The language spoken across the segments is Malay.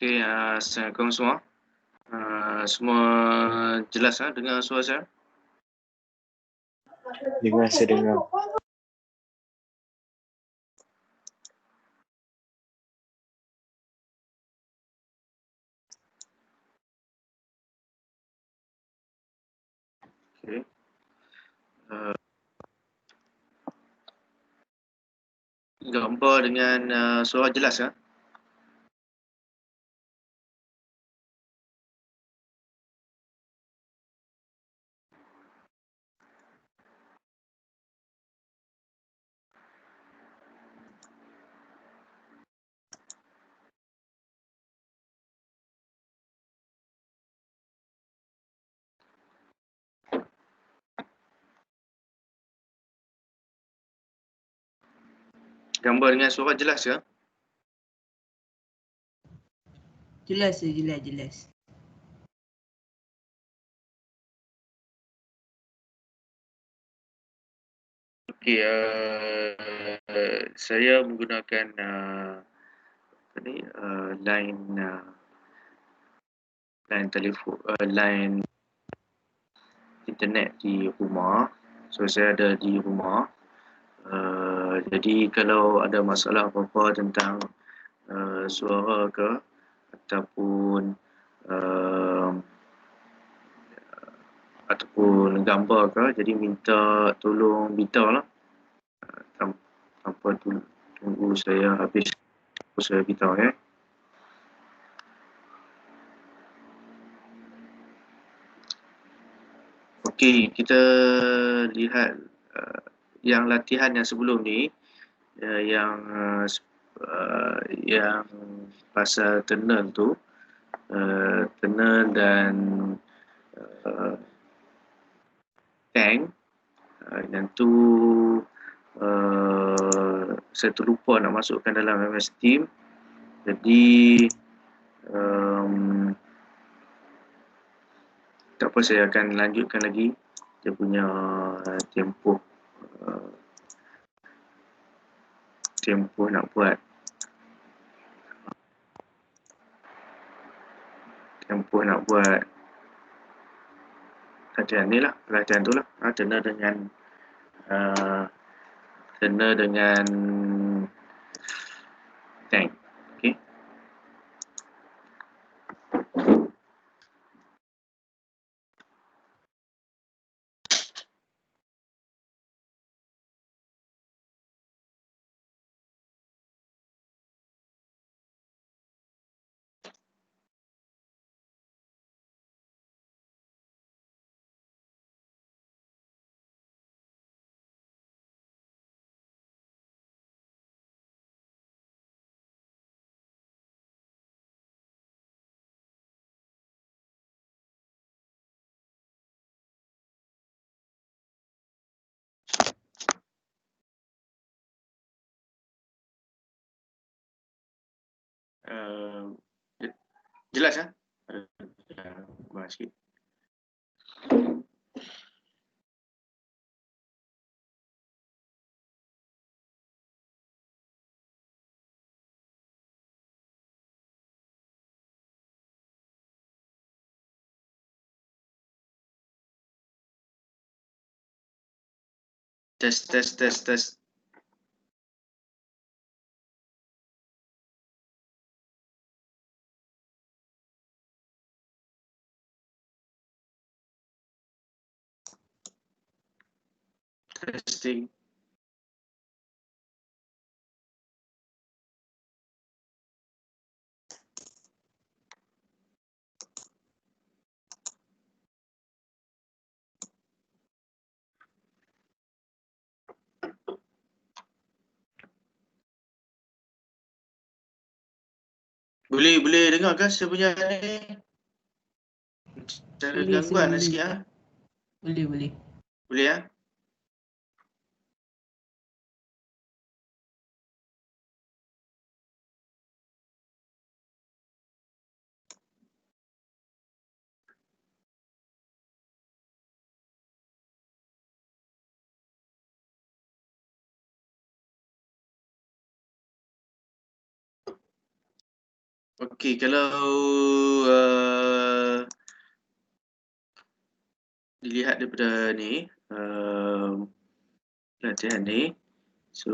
Okey, Assalamualaikum semua. Semua jelas dengar suara saya? Dengar, saya dengar. Okey. Gambar dengan suara jelas ya? Gambar dengan suara jelas ya? Jelas. Okey, saya menggunakan line telefon, line internet di rumah. So saya ada di rumah. Jadi kalau ada masalah apa-apa tentang suara ke ataupun gambar ke, jadi minta tolong Bita lah. Tanpa tunggu saya habis, saya beritahu ya. Okey, kita lihat yang latihan yang sebelum ni, yang pasal tunnel tu, tunnel dan tank, yang tu saya terlupa nak masukkan dalam MS Team. Jadi tak apa, saya akan lanjutkan lagi dia punya tempoh nak buat latihan ni lah, latihan tu lah, tunnel dengan tank. Okay. Jelas ya? Bahas sikit. Tes. Testing. Boleh dengar ke saya punya ni? Ada gangguan sikit ya? Boleh. Boleh ya? Okey, kalau dilihat daripada ni, latihan ni, so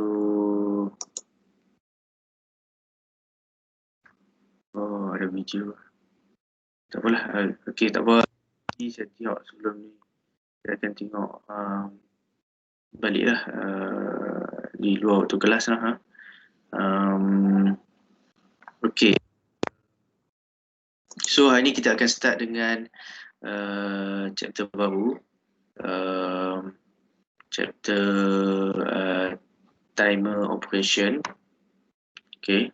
ada video. Tak apalah, okey tak apa. Ni saya tengok sebelum ni. Saya akan tengok baliklah di luar waktu kelas lah. Okey. So hari ni kita akan start dengan chapter baru. Chapter timer operation. Okay.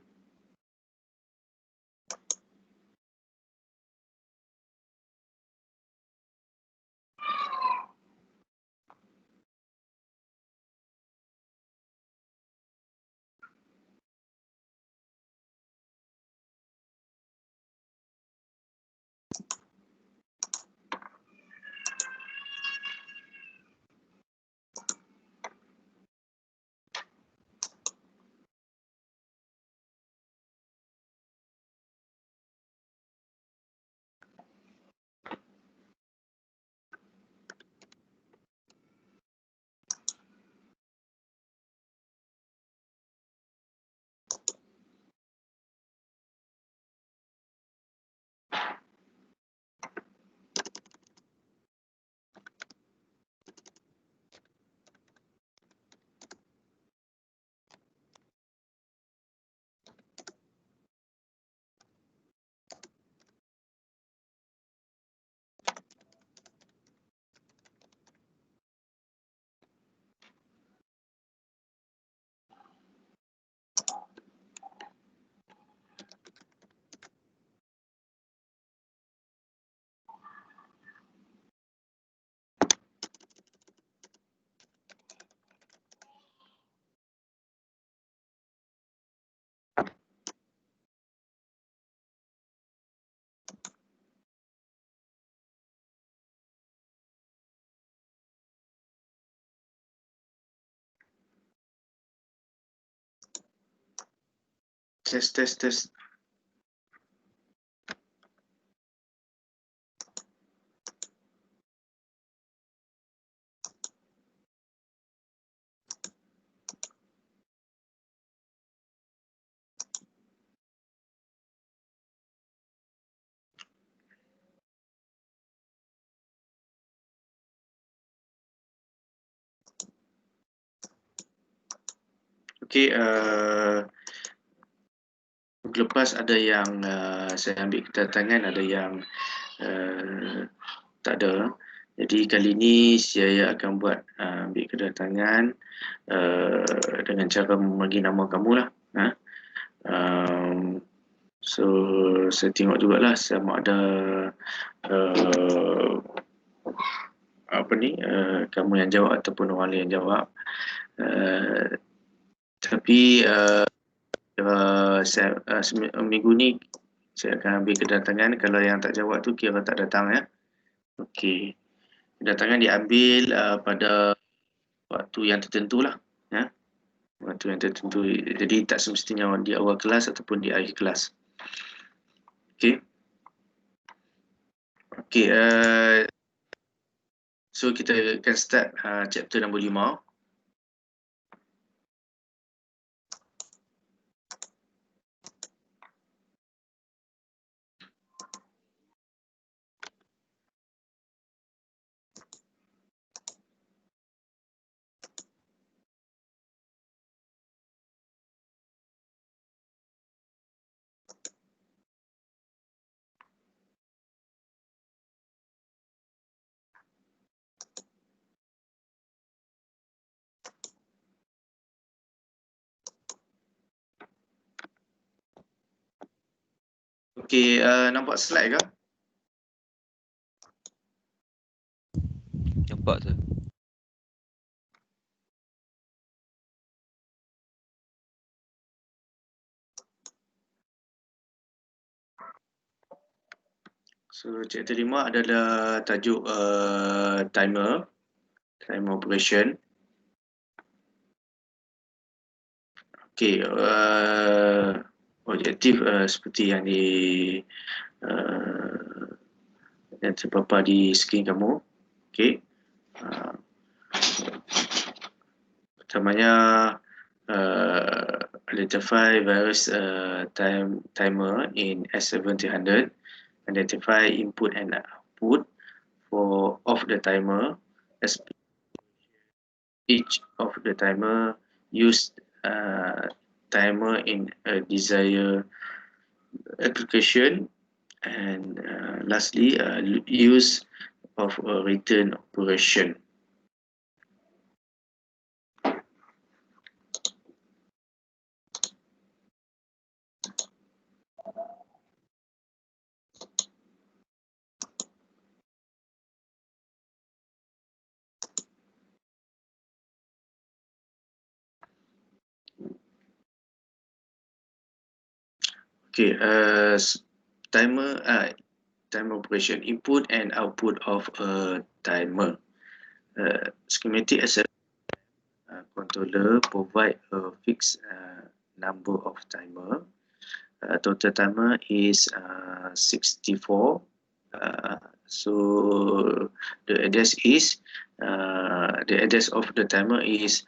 Test. Okay, minggu lepas ada yang saya ambil kedatangan, ada yang tak ada. Jadi kali ni saya akan buat ambil kedatangan dengan cara membagi nama kamu lah. So saya tengok jugalah sama ada kamu yang jawab ataupun orang lain yang jawab. Tapi minggu ni saya akan ambil kedatangan. Kalau yang tak jawab tu kira tak datang ya. Okey. Kedatangan diambil pada waktu yang tertentu lah. Ya. Waktu yang tertentu. Jadi tak semestinya di awal kelas ataupun di akhir kelas. Okey. Okey. So kita akan start chapter nombor 5. Okey, nampak slide ke? Nampak tu. So chapter 5 adalah tajuk timer operation. Okey, objektif seperti yang yang terpapar di skrin kamu. Okey. Pertamanya identify various timer in S1700, identify input and output of the timer, each of the timer use timer in a desired application, and lastly use of a return operation. Okay, timer operation, input and output of a timer. Schematic as a controller provide a fixed number of timer. Total timer is 64. So the address is the address of the timer is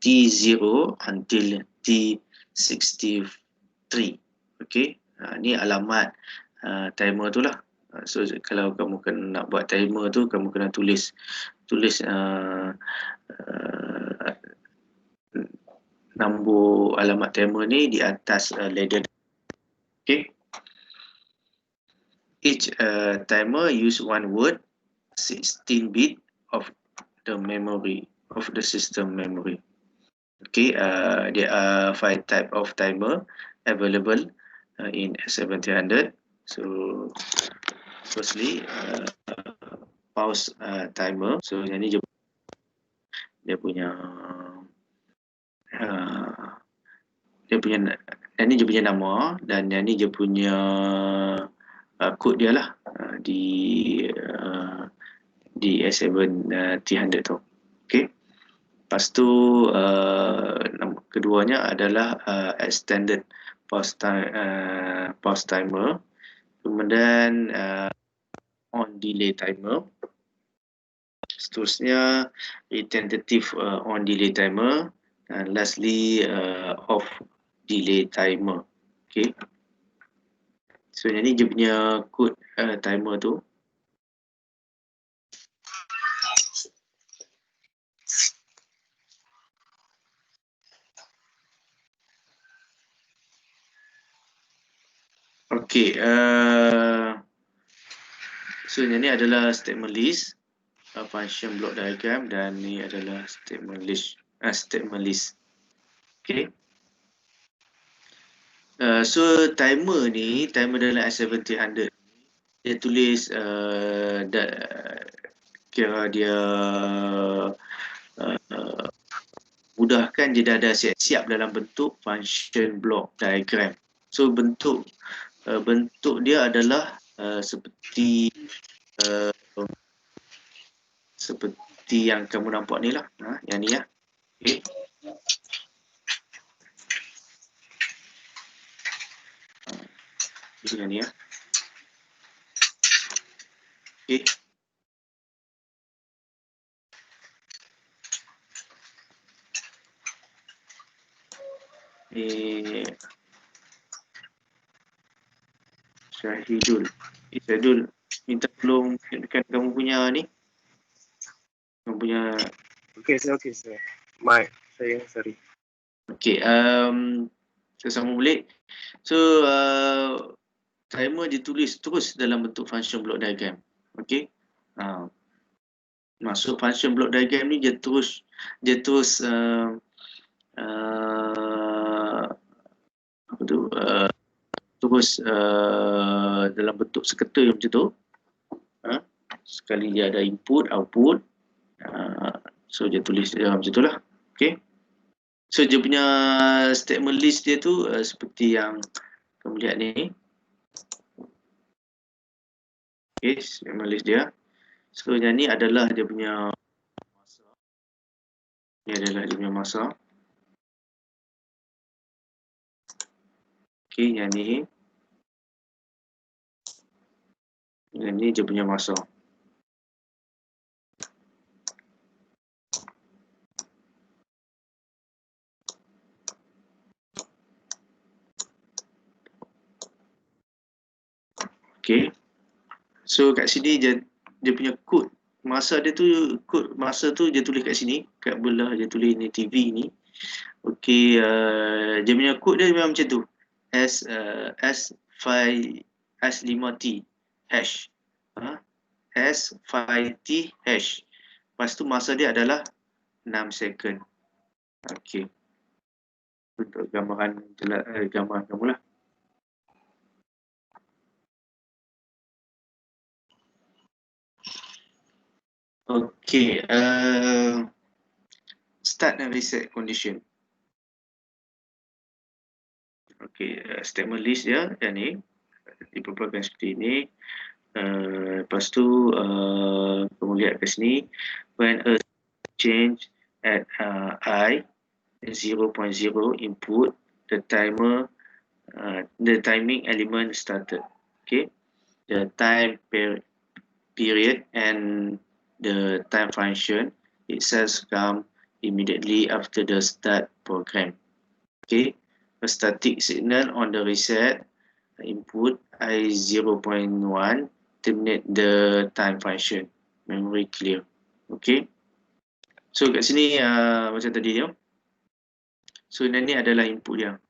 T0 until T63. Okay, ni alamat timer tu lah. So kalau kamu nak buat timer tu, kamu kena tulis nombor alamat timer ni di atas ladder. Okay. Each timer use one word, 16 bit of the memory of the system memory. Okay, there are 5 type of timer available in S1700. So firstly, pause timer. So yang ni dia punya nama, dan yang ni dia punya kod dia lah di S7-300 tu. Okay. Lepas tu keduanya adalah extended pause timer. Kemudian on delay timer. Seterusnya tentative on delay timer. And lastly off delay timer. Okay. So yang ni dia punya kod timer tu. Okay, so yang ni adalah statement list, function block diagram, dan ni adalah statement list. Okay. So timer dalam S1700 dia tulis kira dia mudahkan, dia dah ada siap dalam bentuk function block diagram. So bentuk dia adalah seperti yang kamu nampak ni lah, yang ni ya. Okay. Yang ni ya. Okay. Syahidul, minta tolong tunjukkan kamu punya ni. Kamu punya. Okay, sir. Mike, sorry. Okay, sesama balik. So timer ditulis terus dalam bentuk function block diagram. Okay. Masuk function block diagram ni dia terus dalam bentuk seketa macam tu. Sekali dia ada input, output, so dia tulis dia macam tu lah. Okay. So dia punya statement list dia tu seperti yang kamu lihat ni. Okay, statement list dia. So yang ni adalah dia punya masa. Ni adalah dia punya masa. Okey, yang ni. Yang ni dia punya masa. Okey. So kat sini dia punya kod masa dia tu, kod masa tu dia tulis kat sini, kat belah dia tulis ni TV ni. Okey, dia punya kod dia memang macam tu. S5T hash. S5T hash. Lepas tu masa dia adalah 6 second. Okey. Untuk gambaran gambar kamu lah. Okey, start dan reset condition. Okey, statement list dia yang ni diperlukan seperti ini. Lepas tu kamu lihat kat sini, when a change at I 0.0 input, the timing element started. Okay, the time period and the time function itself come immediately after the start program. Okay, a static signal on the reset input I 0.1 terminate the time function. Memory clear. Okay, so kat sini macam tadi tu. So ini adalah input dia.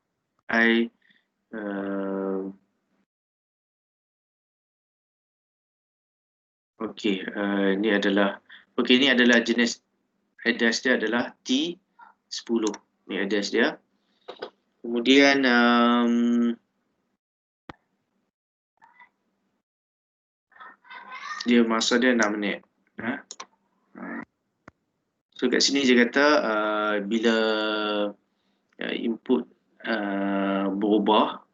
Okey, ini adalah jenis address dia adalah T10. Ini address dia. Kemudian dia masa dia 6 minit. So kat sini dia kata bila input berubah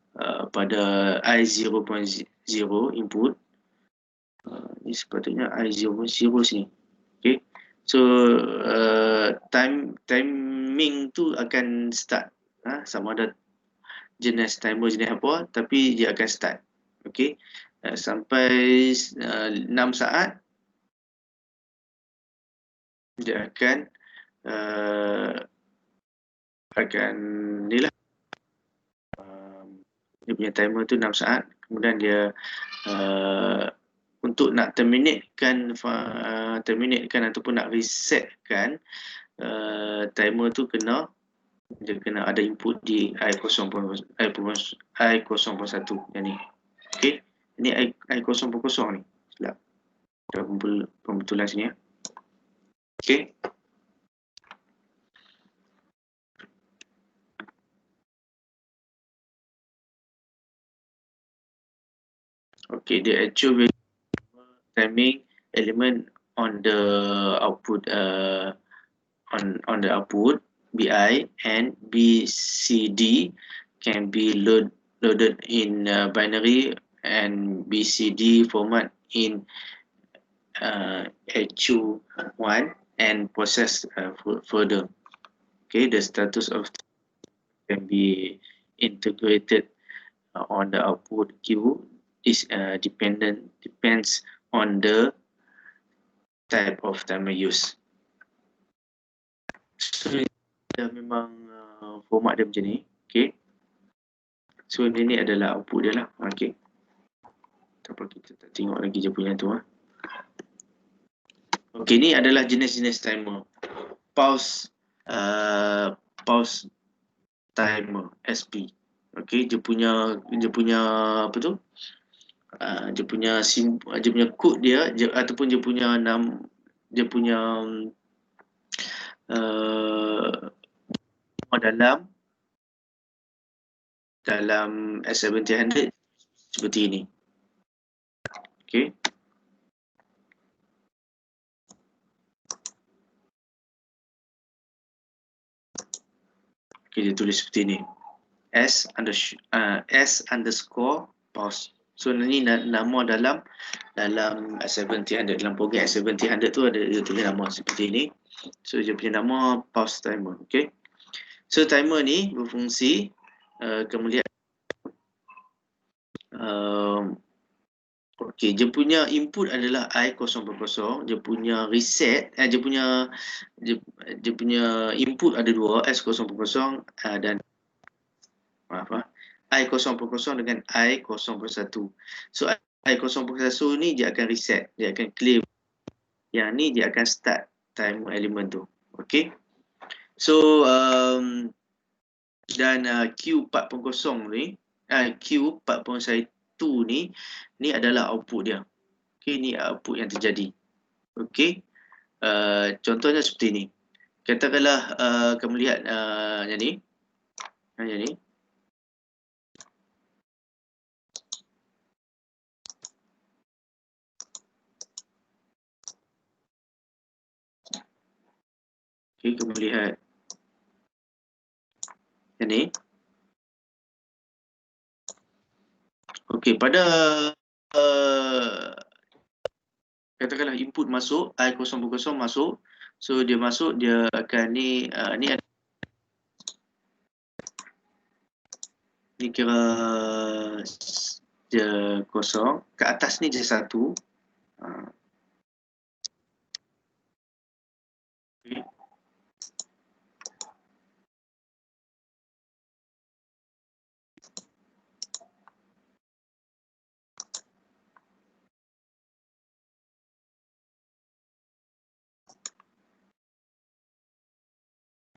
pada I0.0 input, ini sepatutnya I00 sini. Okay, so timing tu akan start, sama ada jenis timer jenis apa, tapi dia akan start. Okay, sampai 6 saat dia akan ni lah, dia punya timer tu 6 saat. Kemudian dia untuk nak terminatekan ataupun nak resetkan timer tu dia kena ada input di I0.1 yang ni. Okey, ini I0.0 ni. Silap. Ada pembetulan sini ya. Okey. Okey, the actual timing element on the output on the output BI and BCD can be loaded in binary and BCD format in HU1 and processed further. Okay, the status of can be integrated on the output queue is depends on the type of timer used. So dia memang format dia macam ni. Okay, so ini adalah output dia lah. Okay, tanpa kita tak tengok lagi je punya tu. Okay, ni adalah jenis-jenis timer. Pause timer SP. Okay, dia punya apa tu? Dia punya kod dia ataupun dia punya dalam S1700 seperti ini. Okay. Okay, dia tulis seperti ini. S_pause. So ini nama dalam S1700, dalam program S1700 tu ada dia tulis nama seperti ini. So dia punya nama pause timer. Okay. So timer ni berfungsi kemudian Okey, dia punya input adalah I0/0, dia punya reset, dia punya input ada dua, S0/0 dan I0/0 dengan I0/1. So I0/1 ni dia akan reset, dia akan clear. Yang ni dia akan start timer element tu. Okey. So dan Q40 ni, Q41 ni adalah output dia. Okey, ni output yang terjadi. Okey. Contohnya seperti ni. Katakanlah kamu lihat yang ni. Yang ni. Okey, kamu lihat yang ni. Okey, pada katakanlah input masuk, I0/0 masuk. So dia masuk, dia akan ni ada ni kira dia kosong, ke atas ni dia 1. Okay.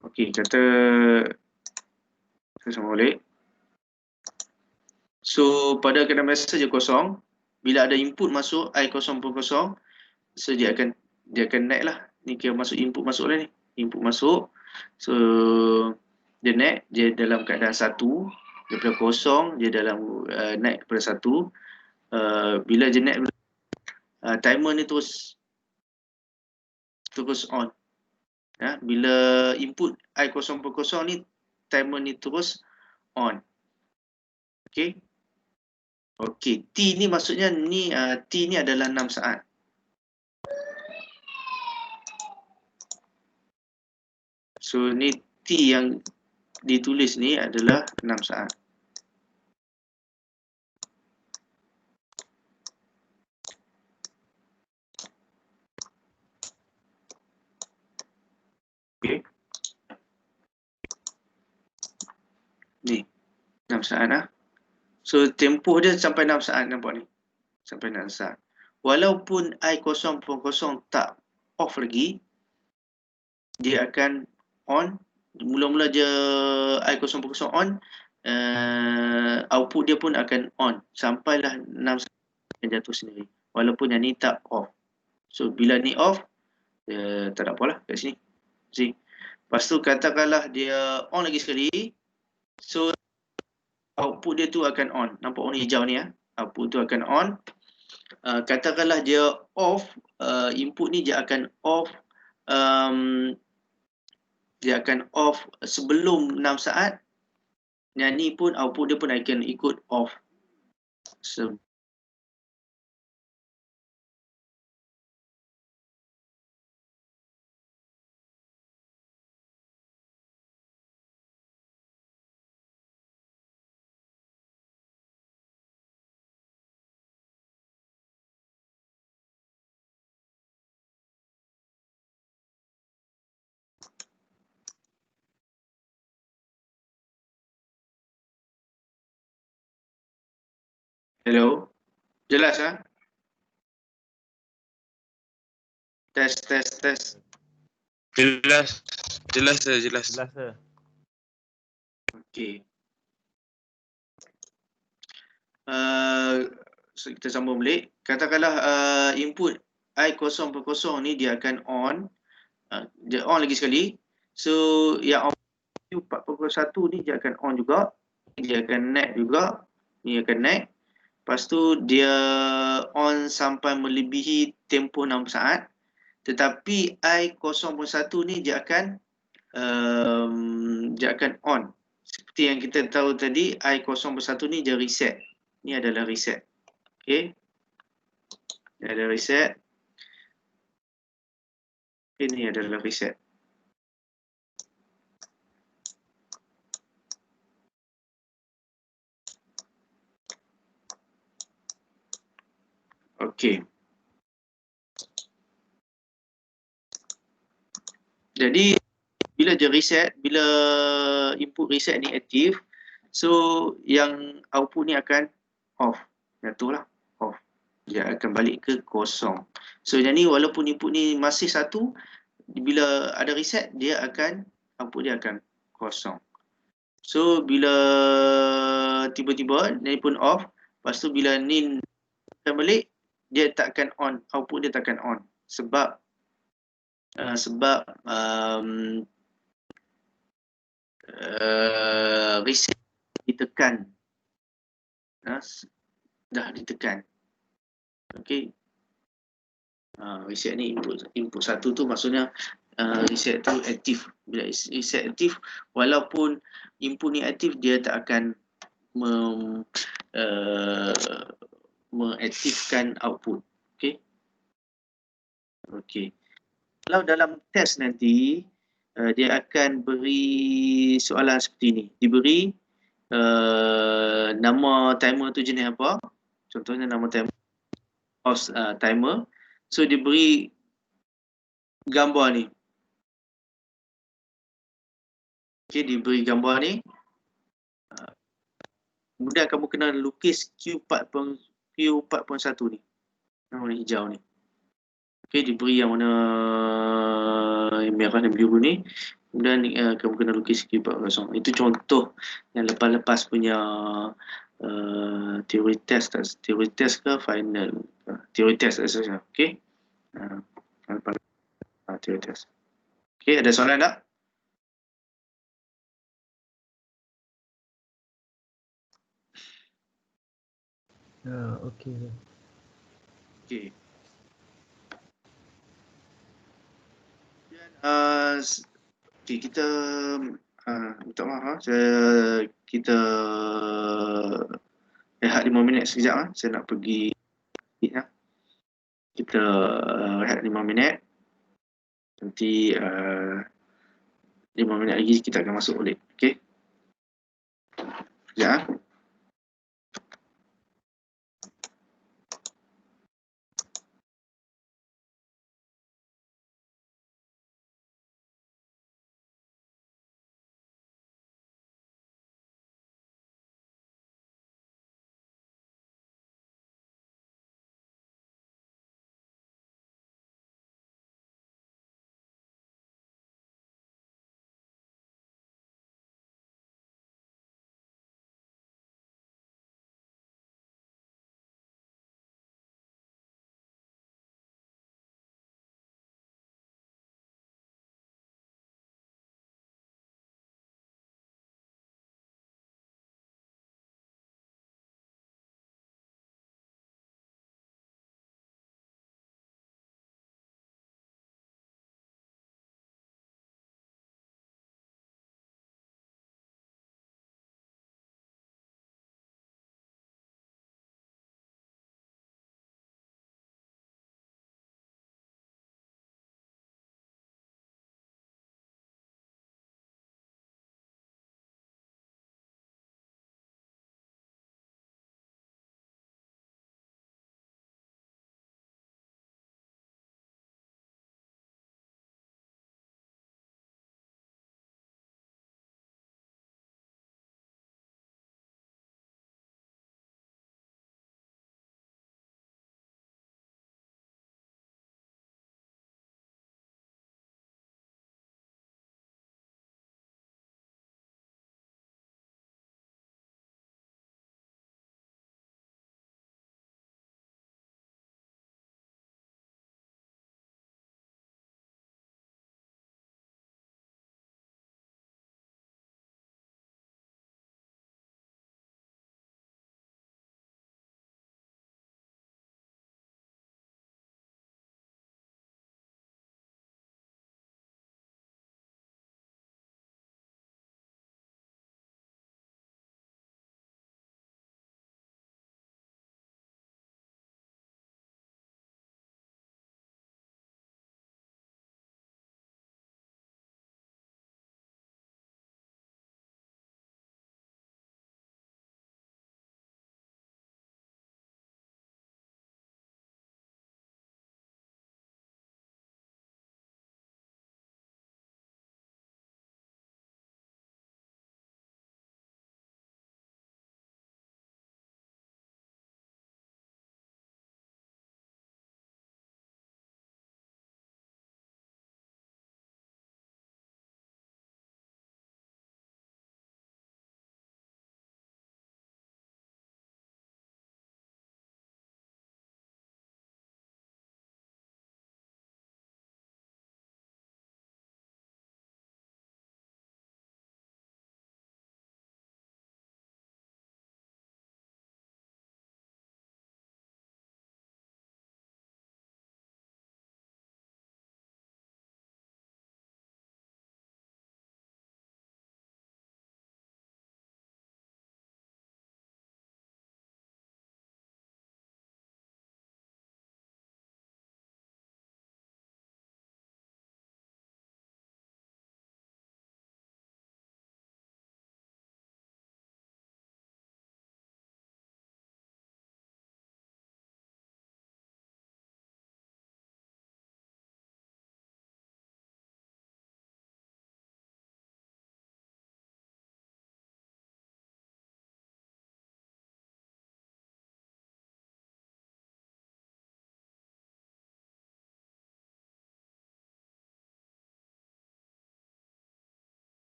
Okey, kata saya sama balik. So pada keadaan biasa je kosong. Bila ada input masuk I0/0, so dia akan naik lah. Ni kira masuk input masuk lah ni. Input masuk. So dia naik, dia dalam keadaan 1. Daripada kosong dia dalam naik kepada 1. Bila dia naik, timer ni terus on. Ya, bila input I0/0 ni, timer ni terus on. Okey. Okey, T ni maksudnya ni T ni adalah 6 saat. So ni T yang ditulis ni adalah 6 saat. Okey. Ni 6 saat lah. So tempoh dia sampai 6 saat, nampak ni. Sampai 6 saat. Walaupun I0/0 tak off lagi, dia akan on. Mula-mula dia I0/0 on, output dia pun akan on sampailah 6 saat yang jatuh sendiri. Walaupun yang ni tak off. So bila ni off, tak ada apalah kat sini. See? Lepas tu katakanlah dia on lagi sekali. So output dia tu akan on. Nampak warna hijau ni ya. Output tu akan on. Katakanlah dia off, input ni dia akan off sebelum 6 saat. Yang ni pun output dia pun akan ikut off. Hello? Jelas ah? Test. Jelas. Okey. So kita sambung balik. Katakanlah input I0/0 ni dia akan on. Dia on lagi sekali. So yang Q41 ni dia akan on juga. Dia akan naik juga. Ni akan naik. Lepas tu dia on sampai melebihi tempoh 6 saat. Tetapi I0/1 ni dia akan on. Seperti yang kita tahu tadi, I0/1 ni dia reset. Ni adalah reset. Okey. Ini adalah reset. Ini adalah reset. Okey. Jadi bila dia reset, bila input reset ni aktif, so yang output ni akan off. Jatuhlah, off. Dia akan balik ke kosong. So yang ni walaupun input ni masih satu, bila ada reset dia akan, output dia akan kosong. So bila tiba-tiba ni pun off, lepas tu bila ni akan balik, dia takkan on, output dia takkan on. Sebab reset ditekan. Dah ditekan. Okey. Reset ni input satu tu maksudnya reset tu aktif. Bila reset aktif, walaupun input ni aktif, dia tak akan mengaktifkan output. Okey. Okey. Kalau dalam test nanti dia akan beri soalan seperti ini. Diberi nama timer tu jenis apa? Contohnya nama timer timer. So diberi gambar ni. Okey, diberi gambar ni. Kemudian kamu kena lukis Q4.1 ni. Yang warna hijau ni. Okey, diberi yang warna merah dan biru ni. Kemudian kamu kena lukis Q4.0. Itu contoh yang lepas-lepas punya teori test ke final. Teori test saja. Okey. Teori test. Okey, ada soalan tak? Okey. Okey. Okey, kita minta maaf kita rehat 5 minit sekejap. Saya nak pergi ya. Kita rehat 5 minit. Nanti 5 minit lagi kita akan masuk balik. Okey. Sekejap.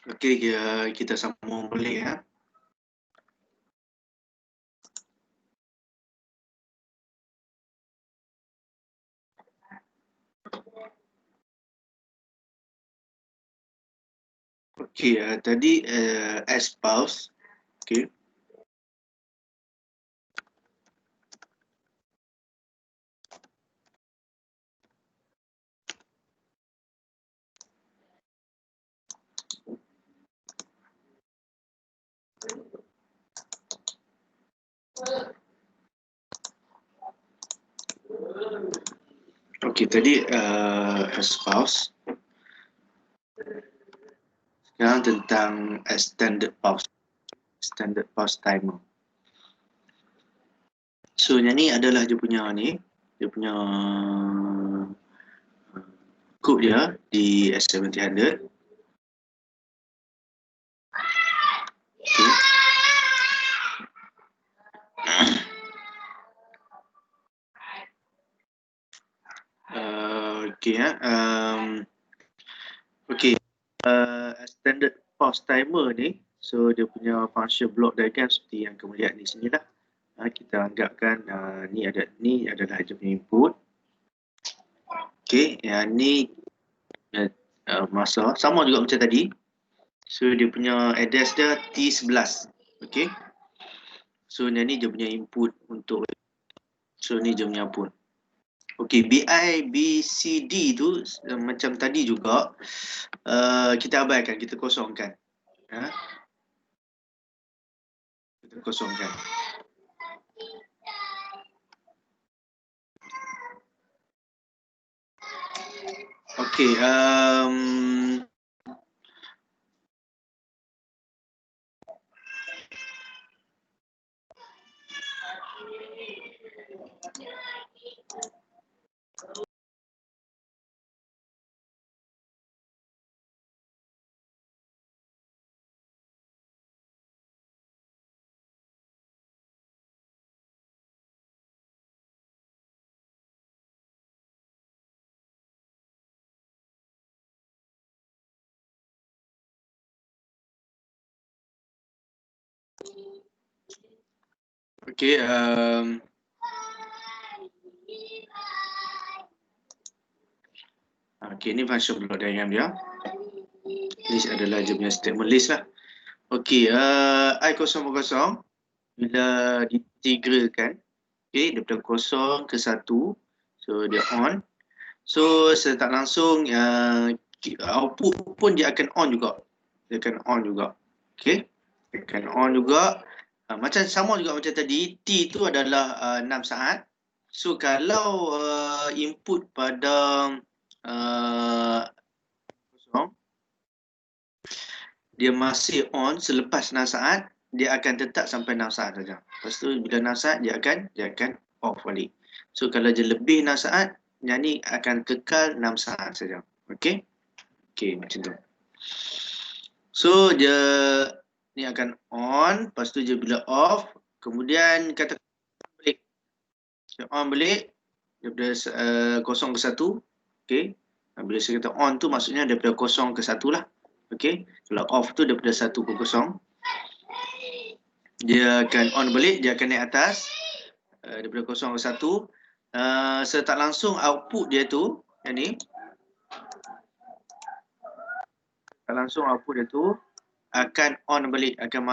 Okey, kita sambung balik ya. Okey, tadi as pause. Okey. Okey, tadi as pause. Sekarang tentang extended pause. Standard pause timer. So yang ni adalah dia punya kod dia di S7000. Okay. Okay. Standard pause timer ni, so dia punya function block diagram seperti yang kamu lihat di sini lah. Kita anggapkan ni adalah dia punya input. Okay, yang ni masa sama juga macam tadi. So dia punya address dia T11. Okay. So yang ni dia punya input untuk, so ni dia punya output. Okay, BI, BCD tu macam tadi juga, kita abaikan, kita kosongkan. Kita kosongkan. Okay, okay, okay, ni function block diagram dia. List adalah dia punya statement list lah. Okay, I0 bila diintegralkan, okay, daripada 0 ke 1, so dia on. So secara tak langsung output pun dia akan on juga. Dia akan on juga. Okay, dia akan on juga. Macam sama juga macam tadi, T tu adalah 6 saat. So kalau input pada 0, dia masih on selepas 6 saat, dia akan tetap sampai 6 saat saja. Lepas tu bila 6 saat dia akan off balik. So kalau dia lebih 6 saat, yang ni akan kekal 6 saat saja. Okey? Okey, macam tu. So dia ni akan on, lepas tu dia bila off, kemudian kata balik. Dia on balik daripada 0 ke 1. Okey. Bila saya kata on tu maksudnya daripada 0 ke 1 lah. Okey. Kalau off tu daripada 1 ke 0. Dia akan on balik, dia akan naik atas daripada 0 ke 1. Secara tak langsung output dia tu, yang ni, tak langsung output dia tu akan on balik, akan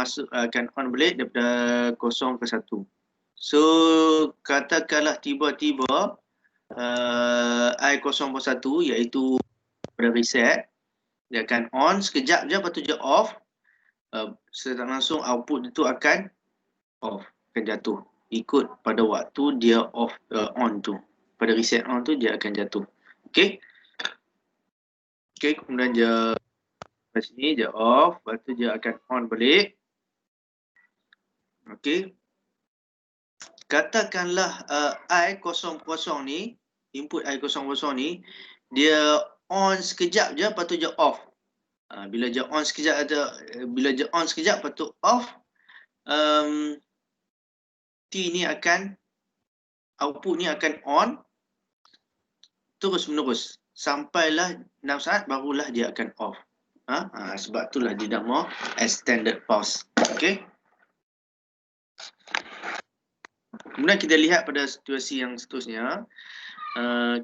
on balik daripada 0 ke 1. So katakanlah tiba-tiba I0.1 iaitu pada reset, dia akan on sekejap je, lepas tu dia off. Secara langsung output itu akan off, akan jatuh ikut pada waktu dia off on tu. Pada reset on tu dia akan jatuh. Okey. Okey, kemudian dia kat sini dia off, lepas tu dia akan on balik. Okey. Katakanlah I00 ni, input I00 ni dia on sekejap je, lepas tu dia off. Bila dia on sekejap lepas tu off, T ni akan, output ni akan on terus menerus sampailah 6 saat barulah dia akan off. Sebab itulah dinamo extended pause. Okey. Kemudian kita lihat pada situasi yang seterusnya.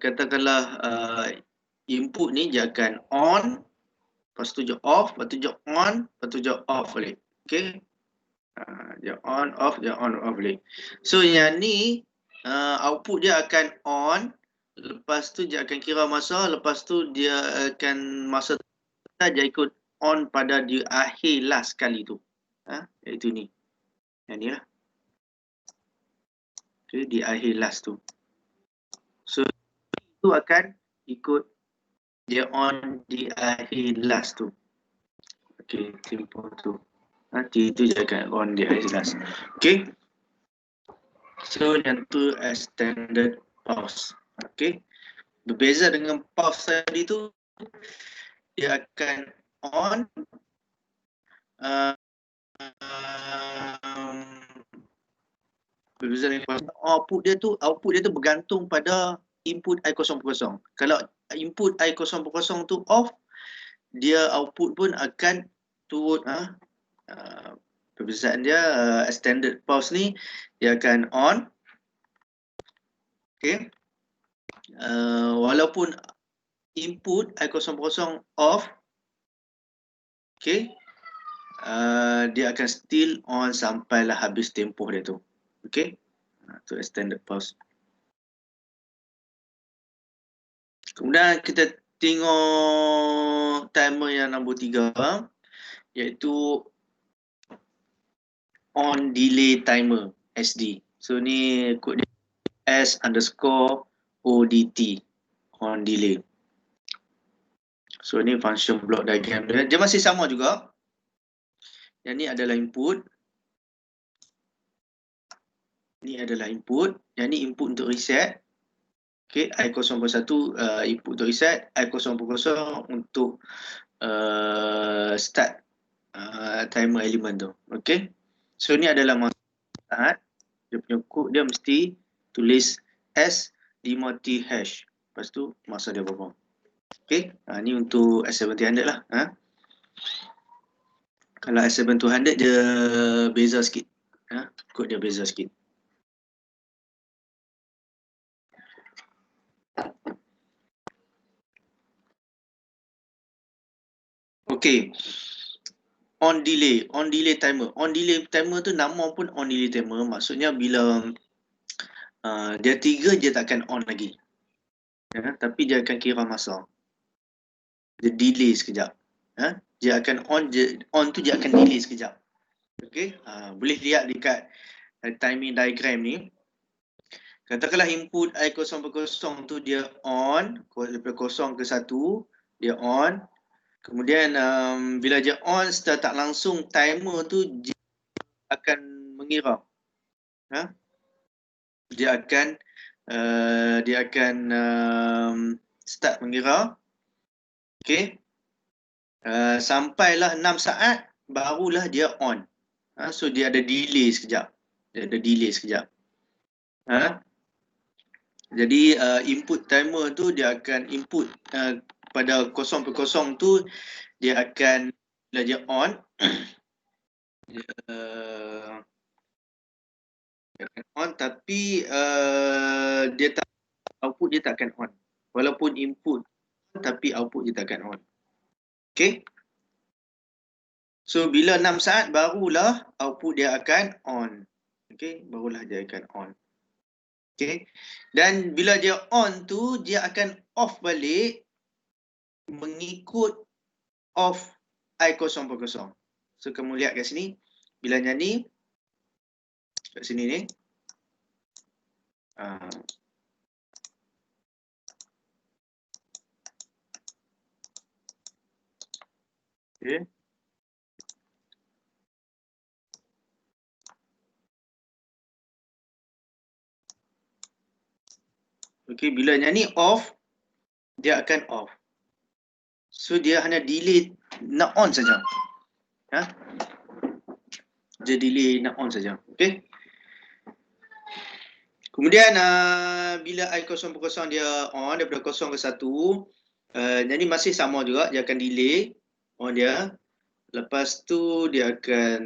Katakanlah input ni dia akan on, lepas tu dia off, lepas tu dia on, lepas tu dia off balik. Okey. Dia on, off balik. So yang ni output dia akan on, lepas tu dia akan kira masa, lepas tu dia akan masa dia ikut on pada di akhir last kali tu. Iaitu ni. Yang ni lah. Okay, di akhir last tu. So itu akan ikut dia on di akhir last tu. Okay, tempoh tu. Nanti itu dia akan on di akhir last. Okay. So yang tu extended pause. Okay. Berbeza dengan pause tadi tu, dia akan on berbeza dengan output dia tu bergantung pada input I0%. Kalau input I0% tu off, dia output pun akan turut. Perbezaan dia extended pause ni dia akan on. Okay. Walaupun input I0% off, okay, dia akan still on sampailah habis tempoh dia tu. Okay, tu extended pause. Kemudian kita tengok timer yang nombor 3, iaitu on delay timer, SD. So ni kod dia S_ODT, on delay. So ni function block diagram dia. Dia masih sama juga. Yang ni adalah input. Ni adalah input. Yang ni input untuk reset. Okay, I0.1 input untuk reset. I0.0 untuk start timer element tu. Okay. So ni adalah masa start. Dia punya kod dia mesti tulis S5T hash. Lepas tu masa dia berapa. Okay. Ni untuk S700 lah. Kalau S700 dia beza sikit. Kod dia beza sikit. Okay. On delay timer. On delay timer tu nama pun on delay timer. Maksudnya bila dia 3 dia takkan on lagi. Tapi dia akan kira masa. Dia delay sekejap. Dia akan on tu dia akan delay sekejap. Okay. Boleh lihat dekat timing diagram ni. Katakanlah input I0 tu dia on. Daripada 0 ke 1 dia on. Kemudian bila dia on, setelah tak langsung timer tu dia akan mengira. Dia akan start mengira. Okay. Sampailah 6 saat barulah dia on. So dia ada delay sekejap. Jadi input timer tu dia akan input pada 0.0 tu dia akan bila dia on dia akan on tapi dia tak output dia tak akan on. Walaupun input tapi output dia tak akan on. Okay. So bila 6 saat barulah output dia akan on. Okay, barulah dia akan on. Okay. Dan bila dia on tu dia akan off balik mengikut off I0%. So kamu lihat kat sini bila nyanyi kat sini ni. Okay. Okay, bila nyanyi off dia akan off. So dia hanya delay nak on saja. Dia delay nak on saja. Okay. Kemudian bila I0 dia on daripada 0 ke 1, jadi masih sama juga dia akan delay. On dia. Lepas tu dia akan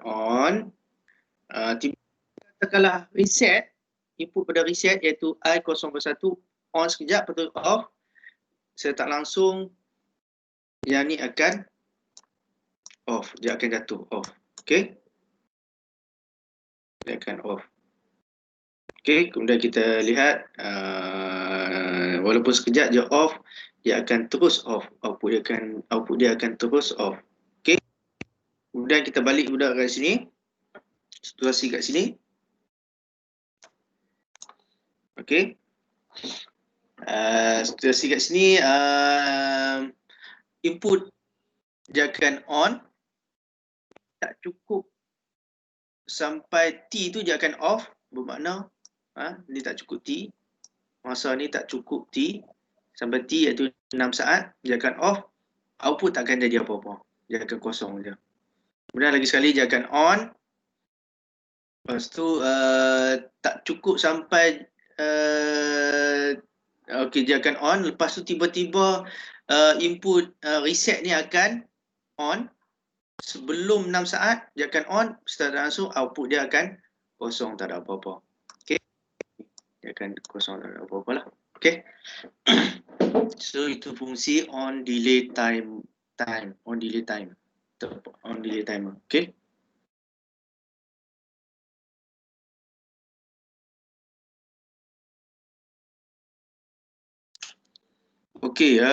on. Katakanlah reset, input pada reset iaitu I0.1 on sekejap, lepas tu off. Saya tak langsung, yang ni akan off, dia akan jatuh off. Okay, dia akan off. Okay, kemudian kita lihat walaupun sekejap dia off, dia akan terus off. Output dia akan terus off. Okay, kemudian kita balik budak kat sini, situasi kat sini. Okay, situasi kat sini, input dia akan on, tak cukup sampai T tu dia akan off, bermakna dia tak cukup T, masa ni tak cukup T, sampai T iaitu 6 saat, dia akan off, output tak akan jadi apa-apa, dia akan kosong je. Kemudian lagi sekali dia akan on, lepas tu tak cukup sampai okey, dia akan on, lepas tu tiba-tiba input reset ni akan on. Sebelum 6 saat dia akan on, secara langsung output dia akan kosong, tak ada apa-apa. Okey. Dia akan kosong, tak ada apa-apa lah. Okey. So itu fungsi on delay time, on delay time. On delay timer. Okey. Okey,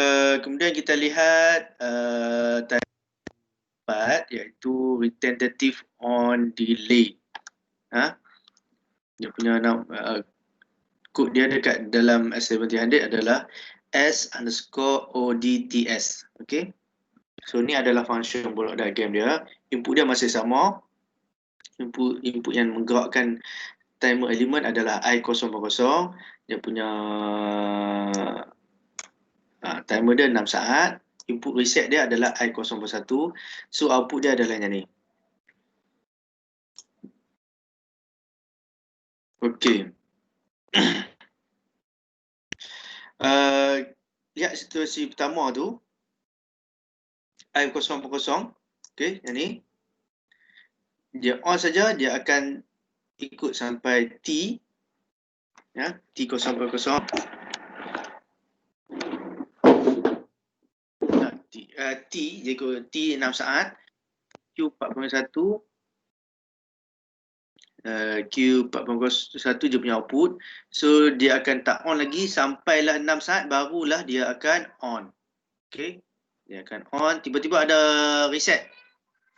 kemudian kita lihat type 4 iaitu retentive on delay. Dia punya kod dia dekat dalam S1700 adalah S_ODTS. Okey. So ni adalah function block diagram dia. Input dia masih sama. Input yang menggerakkan timer element adalah I040. Dia punya timer dia 6 saat. Input reset dia adalah I041. So output dia adalah yang ni. Okey. Lihat situasi pertama tu. I040. Okey, yang ni. Dia on saja, dia akan ikut sampai T. Ya, T040. T, dia ikut T 6 saat. Q41. Q41 dia punya output. So dia akan tak on lagi sampailah 6 saat barulah dia akan on. Okey. Dia akan on, tiba-tiba ada reset.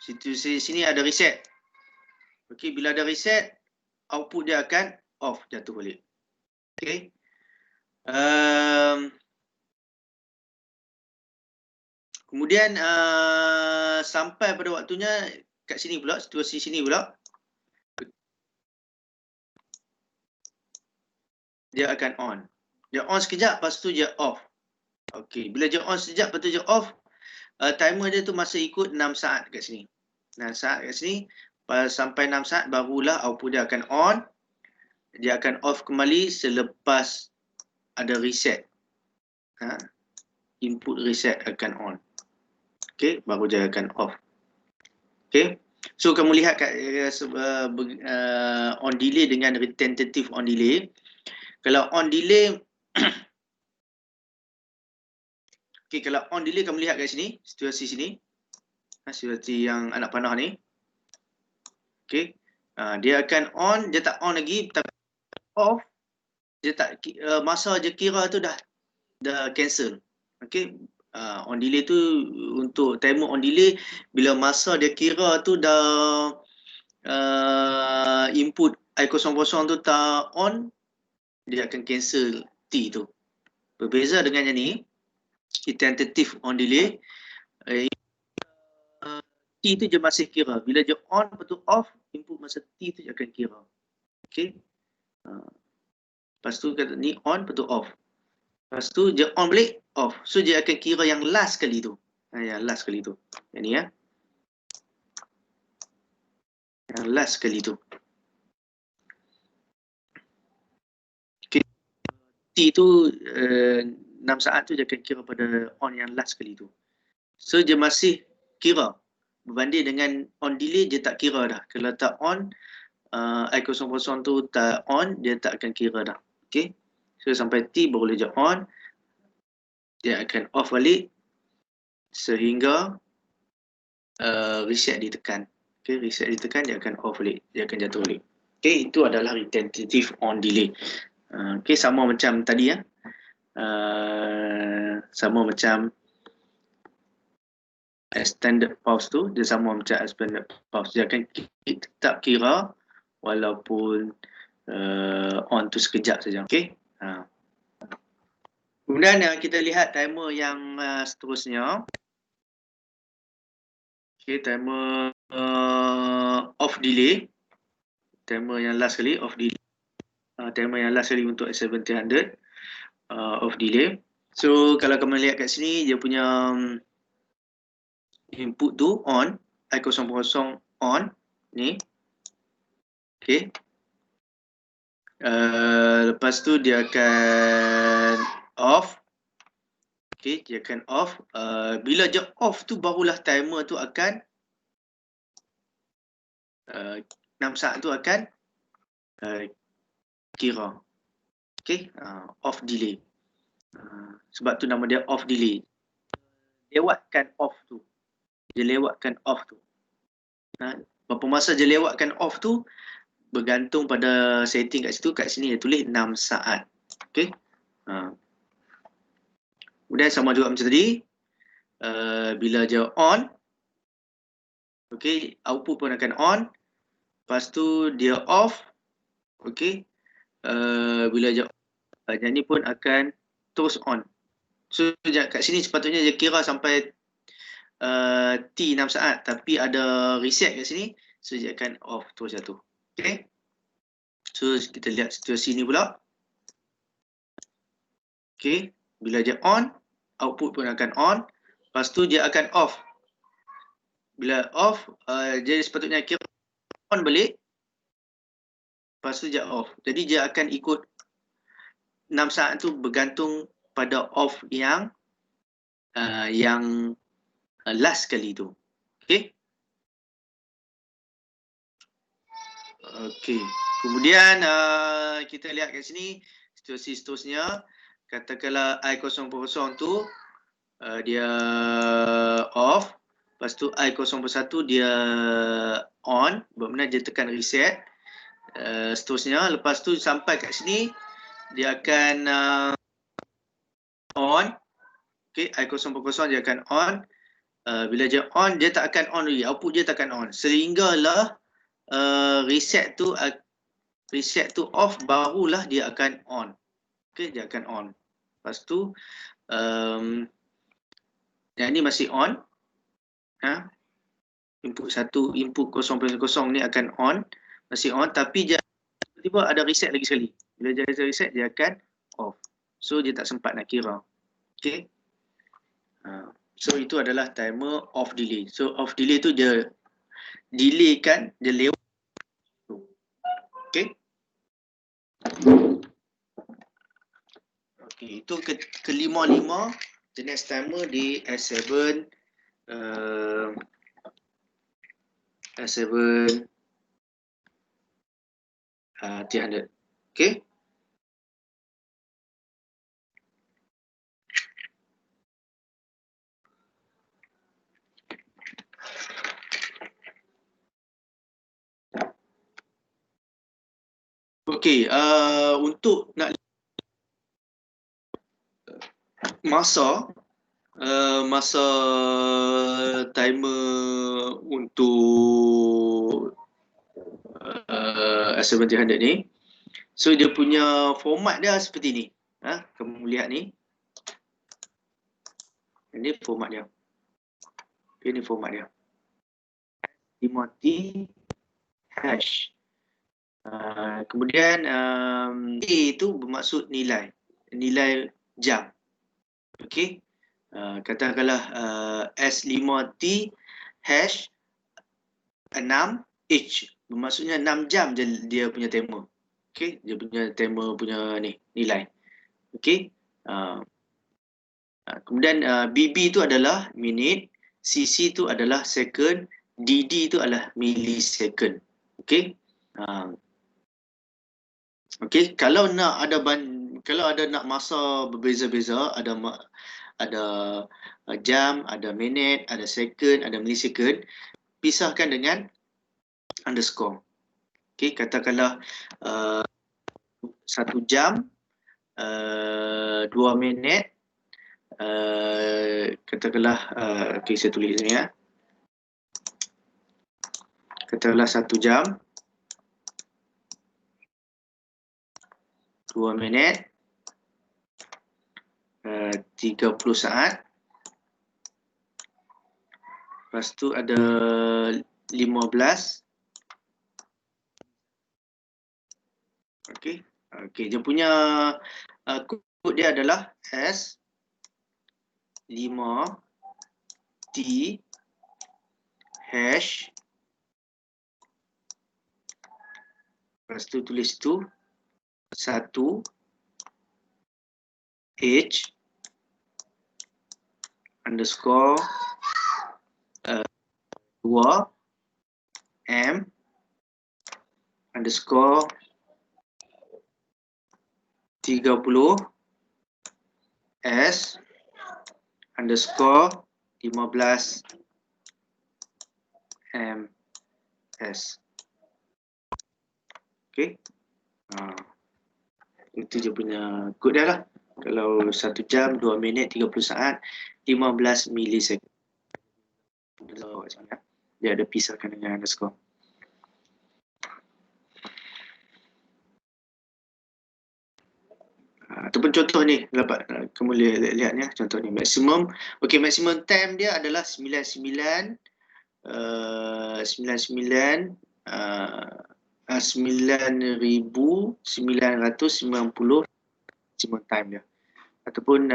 Situasi sini ada reset. Okey, bila ada reset, output dia akan off, jatuh balik. Okey. Kemudian sampai pada waktunya kat sini pula, situasi sini pula. Dia akan on. Dia on sekejap, lepas tu dia off. Okey, bila dia on sekejap, lepas tu dia off, timer dia tu masih ikut 6 saat kat sini. 6 saat kat sini, sampai 6 saat barulah output dia akan on. Dia akan off kembali selepas ada reset. Input reset akan on. Okey, baru dia akan off. Okey. So kamu lihat kat on delay dengan retentive on delay. Kalau on delay okey, kalau on delay kamu lihat kat sini, situasi sini. Situasi yang anak panah ni. Okey. Dia akan on, dia tak on lagi, tapi off. Dia tak masa je kira tu dah cancel. Okey. On delay tu, untuk timer on delay, bila masa dia kira tu dah input I040 tu tak on, dia akan cancel T tu. Berbeza dengan yang ni, tentative on delay, T tu je masih kira. Bila je on, lepas tu off, input masa T tu je akan kira. Okay. Lepas tu kata ni on, lepas tu off. Lepas tu je on balik, off. So dia akan kira yang last kali tu. Yang last kali tu. Yang ni ya. Yang last kali tu. Okay. T tu 6 saat tu dia akan kira pada on yang last kali tu. So dia masih kira. Berbanding dengan on delay dia tak kira dah. Kalau tak on, I00 tu tak on, dia tak akan kira dah. Okay. So sampai T baru dia on. Dia akan off balik sehingga reset ditekan. Okay, reset ditekan dia akan off balik. Dia akan jatuh balik. Okay, itu adalah retentive on delay. Okay, sama macam tadi ya. Sama macam extended pause tu, dia sama macam extended pause. Dia akan tetap kira walaupun on tu sekejap saja. Okay. Kemudian kita lihat timer yang seterusnya. Okay, timer off delay. Timer yang last kali off delay. Timer yang last kali untuk S700 off delay. So kalau kamu lihat kat sini dia punya input tu on, I00 on ni. Okay. Lepas tu dia akan off. Okay, dia akan off. Bila dia off tu barulah timer tu akan 6 saat tu akan kira. Okay, off delay. Sebab tu nama dia off delay. Lewatkan off tu. Dia lewatkan off tu. Berapa masa dia lewatkan off tu bergantung pada setting kat situ. Kat sini dia tulis 6 saat. Okay. Kemudian sama juga macam tadi. Bila dia on, okay, output pun akan on. Lepas tu dia off. Okay. Bila dia ni pun akan terus on. So kat sini sepatutnya dia kira sampai T 6 saat. Tapi ada reset kat sini. So dia akan off terus jatuh. Okay. So kita lihat situasi ni pula. Okay. Bila dia on, output pun akan on. Lepas tu dia akan off. Bila off, dia sepatutnya kira on balik. Lepas tu dia off. Jadi dia akan ikut 6 saat tu bergantung pada off yang last kali tu. Okay. Okay. Kemudian kita lihat kat sini situasi seterusnya. Katakanlah I00 tu dia off. Lepas tu I01 dia on. Bermakna dia tekan reset. Seterusnya. Lepas tu sampai kat sini dia akan on. Okay, I00 dia akan on. Bila dia on, dia tak akan on lagi. Output dia tak akan on. Sehinggalah reset tu off, barulah dia akan on. Okay, dia akan on. Lepas tu yang ni masih on. Input 1, input 0.0 ni akan on. Masih on, tapi dia tiba-tiba ada reset lagi sekali. Bila dia ada reset, dia akan off. So dia tak sempat nak kira. Okay. So itu adalah timer off delay. So off delay tu dia delay kan, dia lewat. Okay. Okay, itu kelima-lima jenis timer di S7 300. Okay. Okay, untuk nak masa timer untuk S700 ni, so dia punya format dia seperti ni. Kamu lihat ni. Ini format dia. Ini format dia. 5T hash. Kemudian A itu bermaksud nilai jam. Okey. Katakanlah S5T hash 6H. Bermaksudnya 6 jam je dia punya timer. Okey, dia punya timer punya ni nilai. Okey. Kemudian BB itu adalah minit, cc tu adalah second, dd tu adalah millisecond. Okey. Okey, kalau ada nak masa berbeza-beza, ada jam, ada minit, ada second, ada millisecond, pisahkan dengan underscore. Okey, katakanlah 1 jam, 2 minit, katakanlah okey, saya tulis ni ya. Katakanlah 1 jam, 2 minit, 30 saat. Lepas tu ada 15. Okey. Okey, dia punya kod dia adalah S5T hash. Lepas tu tulis tu 1 H underscore 2 M underscore 30 S underscore 15 MS. Okey. Itu je punya kod dia lah. Kalau 1 jam, 2 minit, 30 saat, 15 millisecond. Dia ada pisahkan dengan underscore. Ataupun contoh ni dapat kamu lihat ni contoh ni maksimum. Okey, maksimum time dia adalah 99 9,990 maksimum time dia. Ataupun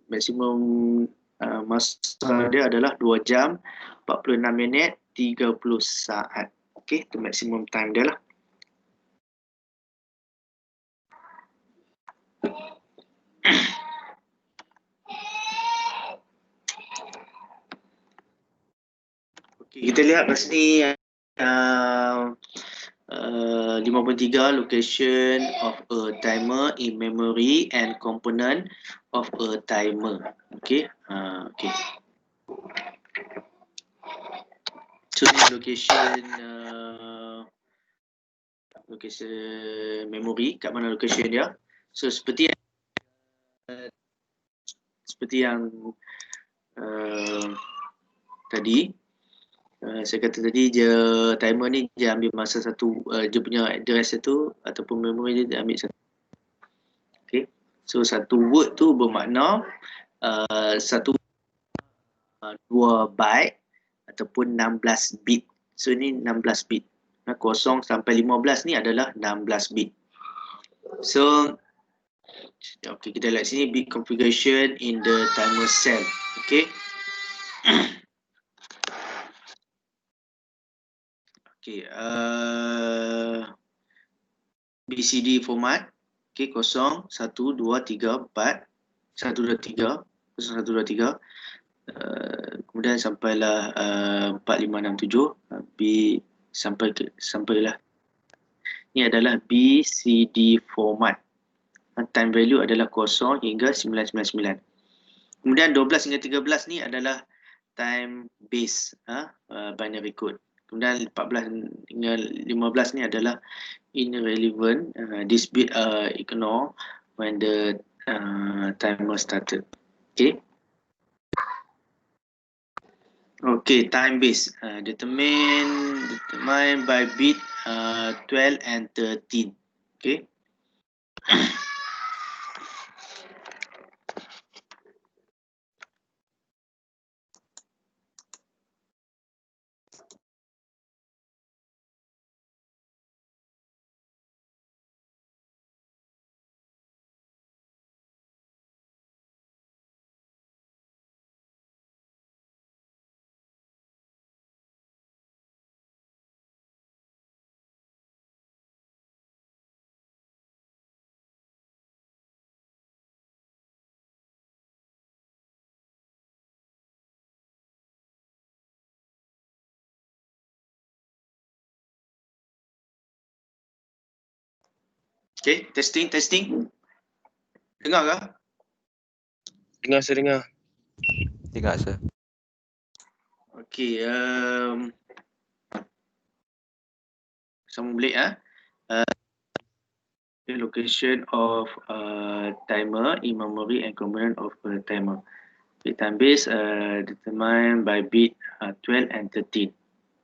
maksimum masa dia adalah 2 jam 46 minit 30 saat. Okey, itu maksimum time dia lah. Okey, kita lihat kat sini 53 location of a timer in memory and component of a timer. Okey. Okey. So ni location location memory, kat mana location dia. So seperti yang tadi saya kata tadi, timer ni dia ambil masa satu, dia punya address tu ataupun memory dia ambil satu. Okay, so satu word tu bermakna 2 byte ataupun 16 bit. So ni 16 bit. 0 sampai 15 ni adalah 16 bit. So okay, kita lihat sini bit configuration in the timer cell. Okay. Okay, BCD format. Okay, 0, 1, 2, 3, 4, 1, 2, 3, 0, 1, 2, 3. Kemudian sampailah 4, 5, 6, 7. B sampailah. Ini adalah BCD format. Time value adalah 0 hingga 999. Kemudian 12 hingga 13 ni adalah time base binary code. Kemudian 14 hingga 15 ni adalah irrelevant. This bit ignore when the timer started. Okay. Okay, time base determined by bit 12 and 13. Okay. Okay, testing. Dengar ke? Dengar, saya dengar. Dengar, sir. Okay, sama boleh the location of timer in memory and component of a timer. Okay, time base determined by bit 12 and 13.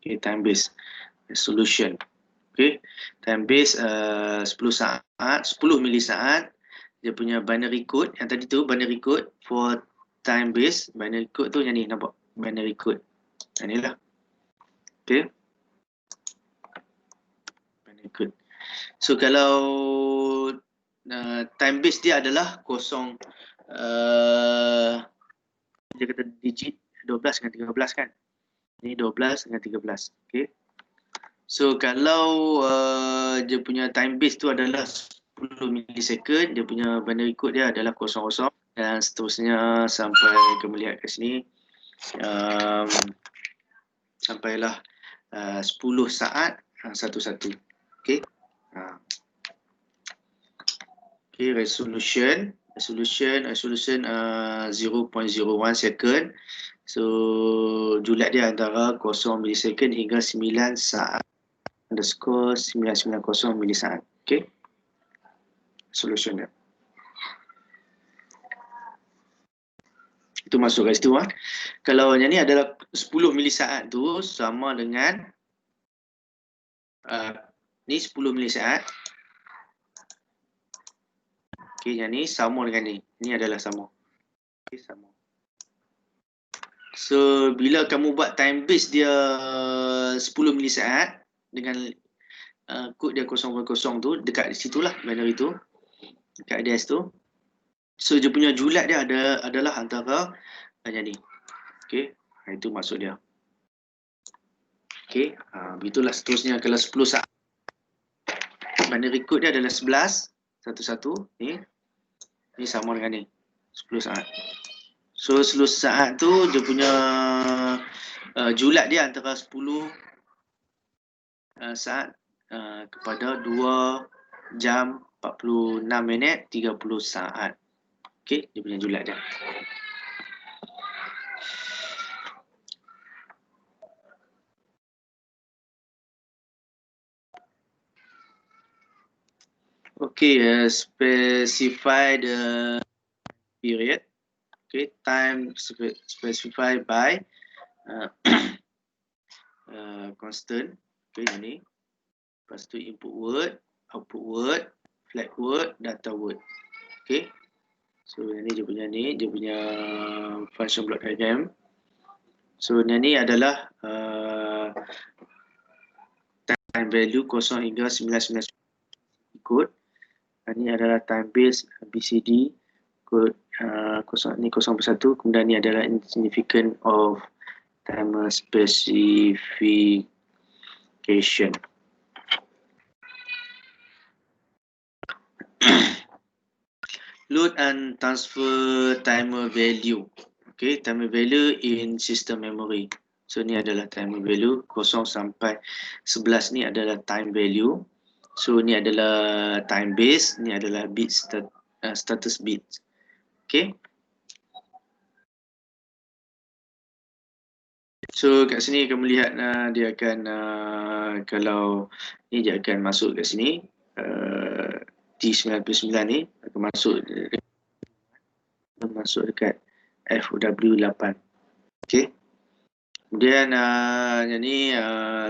Okay, time base solution. Okay, time base 10 saat, 10 milisaat. Dia punya binary code yang tadi tu, binary code for time base. Binary code tu yang ni, nampak? Binary code. Yang ni lah. Okay. Binary code. So kalau time base dia adalah kosong, dia kata digit 12 dengan 13 kan. Ni 12 dengan 13. Okay. So kalau dia punya time base tu adalah 10 milisecond, dia punya binary code dia adalah 00 dan seterusnya sampai kamu lihat kat sini sampailah 10 saat 11. Okay. Okay, resolution 0.01 second. So julat dia antara 0 milisecond hingga 9 saat underscore 990 milisaat. Okay, solution dia. Itu masuk kat situ. Kalau yang ni adalah 10 milisaat tu sama dengan ni 10 milisaat. Okay, yang ni sama dengan ni. Ni adalah sama. Okay, sama. So, bila kamu buat time base dia 10 milisaat dengan kod dia 0.0 tu, dekat situlah binary tu. Dekat address tu. So, dia punya julat dia adalah antara yang ni. Okay, itu maksud dia. Okay, begitulah seterusnya. Kalau 10 saat, binary code dia adalah 11, 11, ni. Ni sama dengan ni, 10 saat. So 10 saat tu dia punya julat dia antara 10 saat kepada 2 jam 46 minit 30 saat. Okey, dia punya julat dia. Okay, specify the period. Okay, time specified by constant. Okay, ini. Lepas tu input word, output word, flag word, data word. Okay. So ini dia punya function block diagram. So ini adalah time value 0 hingga 999 code. Ini adalah time base BCD kod 0 ni 01, kemudian ni adalah insignificant of timer specification. Load and transfer timer value. Okay, timer value in system memory. So ni adalah timer value 0 sampai 11 ni adalah time value. So ni adalah time base, ni adalah bit status bit. Okay. So kat sini kamu lihat dia akan kalau ni dia akan masuk kat sini T99 ni akan masuk dekat FW8. Okay. Kemudian yang ni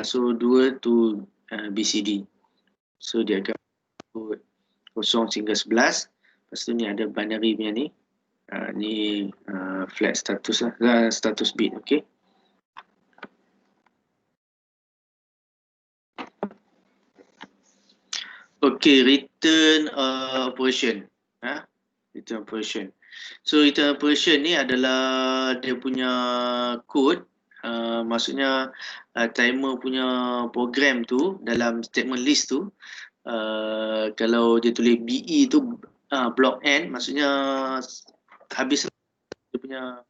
so 2 to BCD. So dia akan 0 hingga 11. Lepas tu ni ada binary punya ni. Ni flag status lah, status bit. Okay. Okay, return operation. Return operation. So return operation ni adalah dia punya code. Maksudnya timer punya program tu dalam statement list tu, kalau dia tulis BE tu block N, maksudnya habis dia punya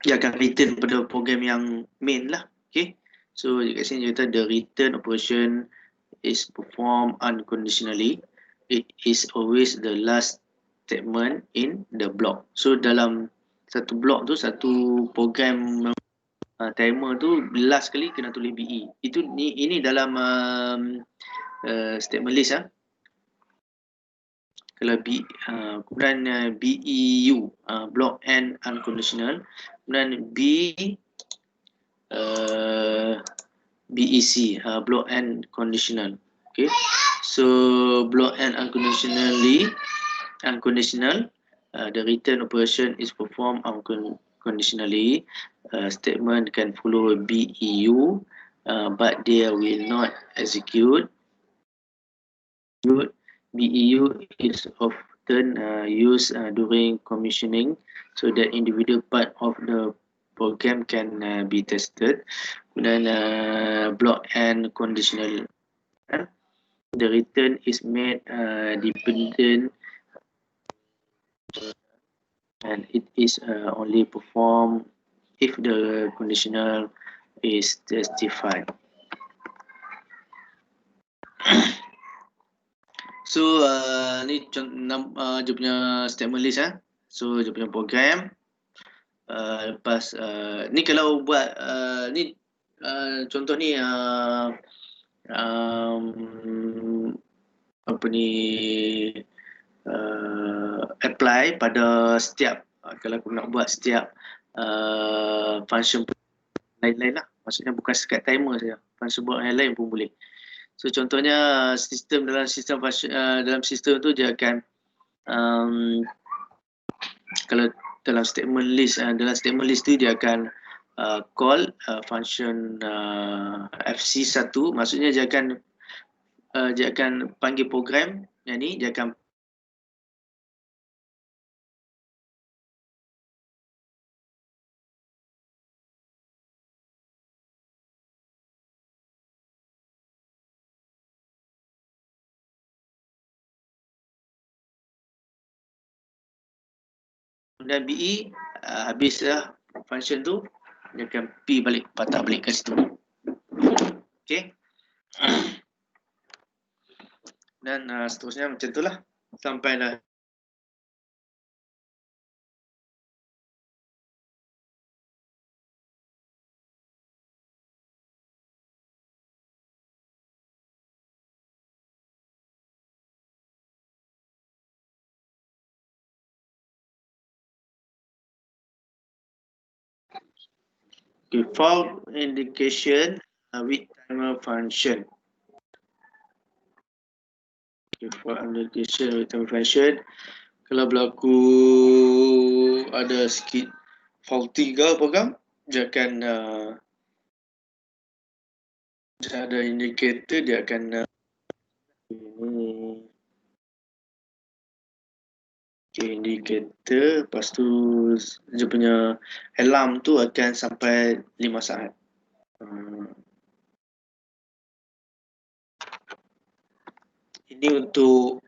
dia akan return pada program yang main lah. Okay. So kat sini dia kata the return operation is performed unconditionally. It is always the last statement in the block. So dalam satu block tu, satu program timer tu last kali kena tulis BE. Ini dalam statement list Kalau kemudian BEU block N unconditional, kemudian BEC block N conditional. Okay, so block N unconditional, the return operation is performed unconditionally. Statement can follow BEU, but they will not execute. BEU is often used during commissioning so that individual part of the program can be tested. Then block and conditional. The return is made dependent and it is only performed if the conditional is testified. So ni dia punya statement list So dia punya program. Lepas ni kalau buat ni contoh ni apa ni apply pada setiap kalau aku nak buat setiap function lain-lain lah. Maksudnya bukan sekat timer saja. Function buat yang lain pun boleh. So contohnya sistem dalam sistem tu dia akan kalau dalam statement list tu dia akan call function FC1, maksudnya dia akan panggil program yang ni, dia akan dan BE habis function tu dia akan P balik, patah balik ke situ. Okay. Dan seterusnya macam tu lah sampai dah fault indication with timer function. Fault indication with timer function. Kalau berlaku ada sikit faulty ke program, dia akan ada indikator, dia akan indikator, lepas tu dia punya alarm tu akan sampai 5 saat. Ini untuk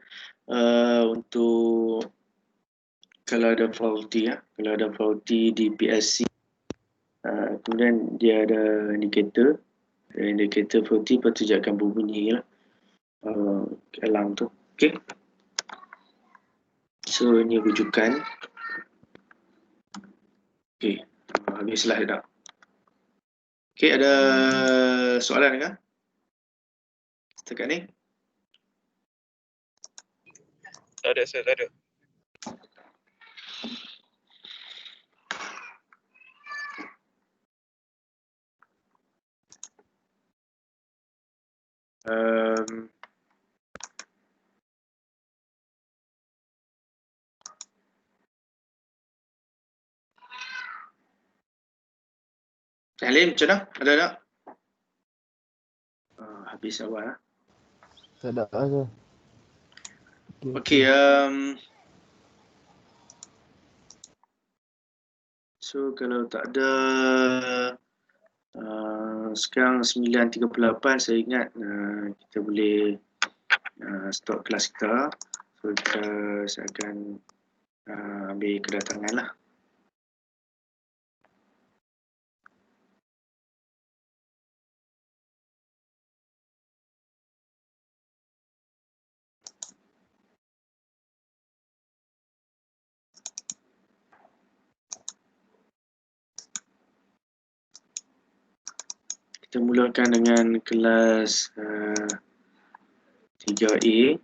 kalau ada faulty kalau ada faulty di PLC, kemudian dia ada indikator faulty, lepas tu dia akan berbunyi alarm tu. Okay. So ini rujukan. Okay, habislah dah. Okay, ada soalan ke setakat ni? Tak ada, saya tak ada. Halim, macam mana? Ada tak? Habis awal. Tak ada apa. Okay, so kalau tak ada sekarang 9.38, saya ingat kita boleh stop kelas kita. So saya akan ambil kedatangan lah. Kita mulakan dengan kelas 3A.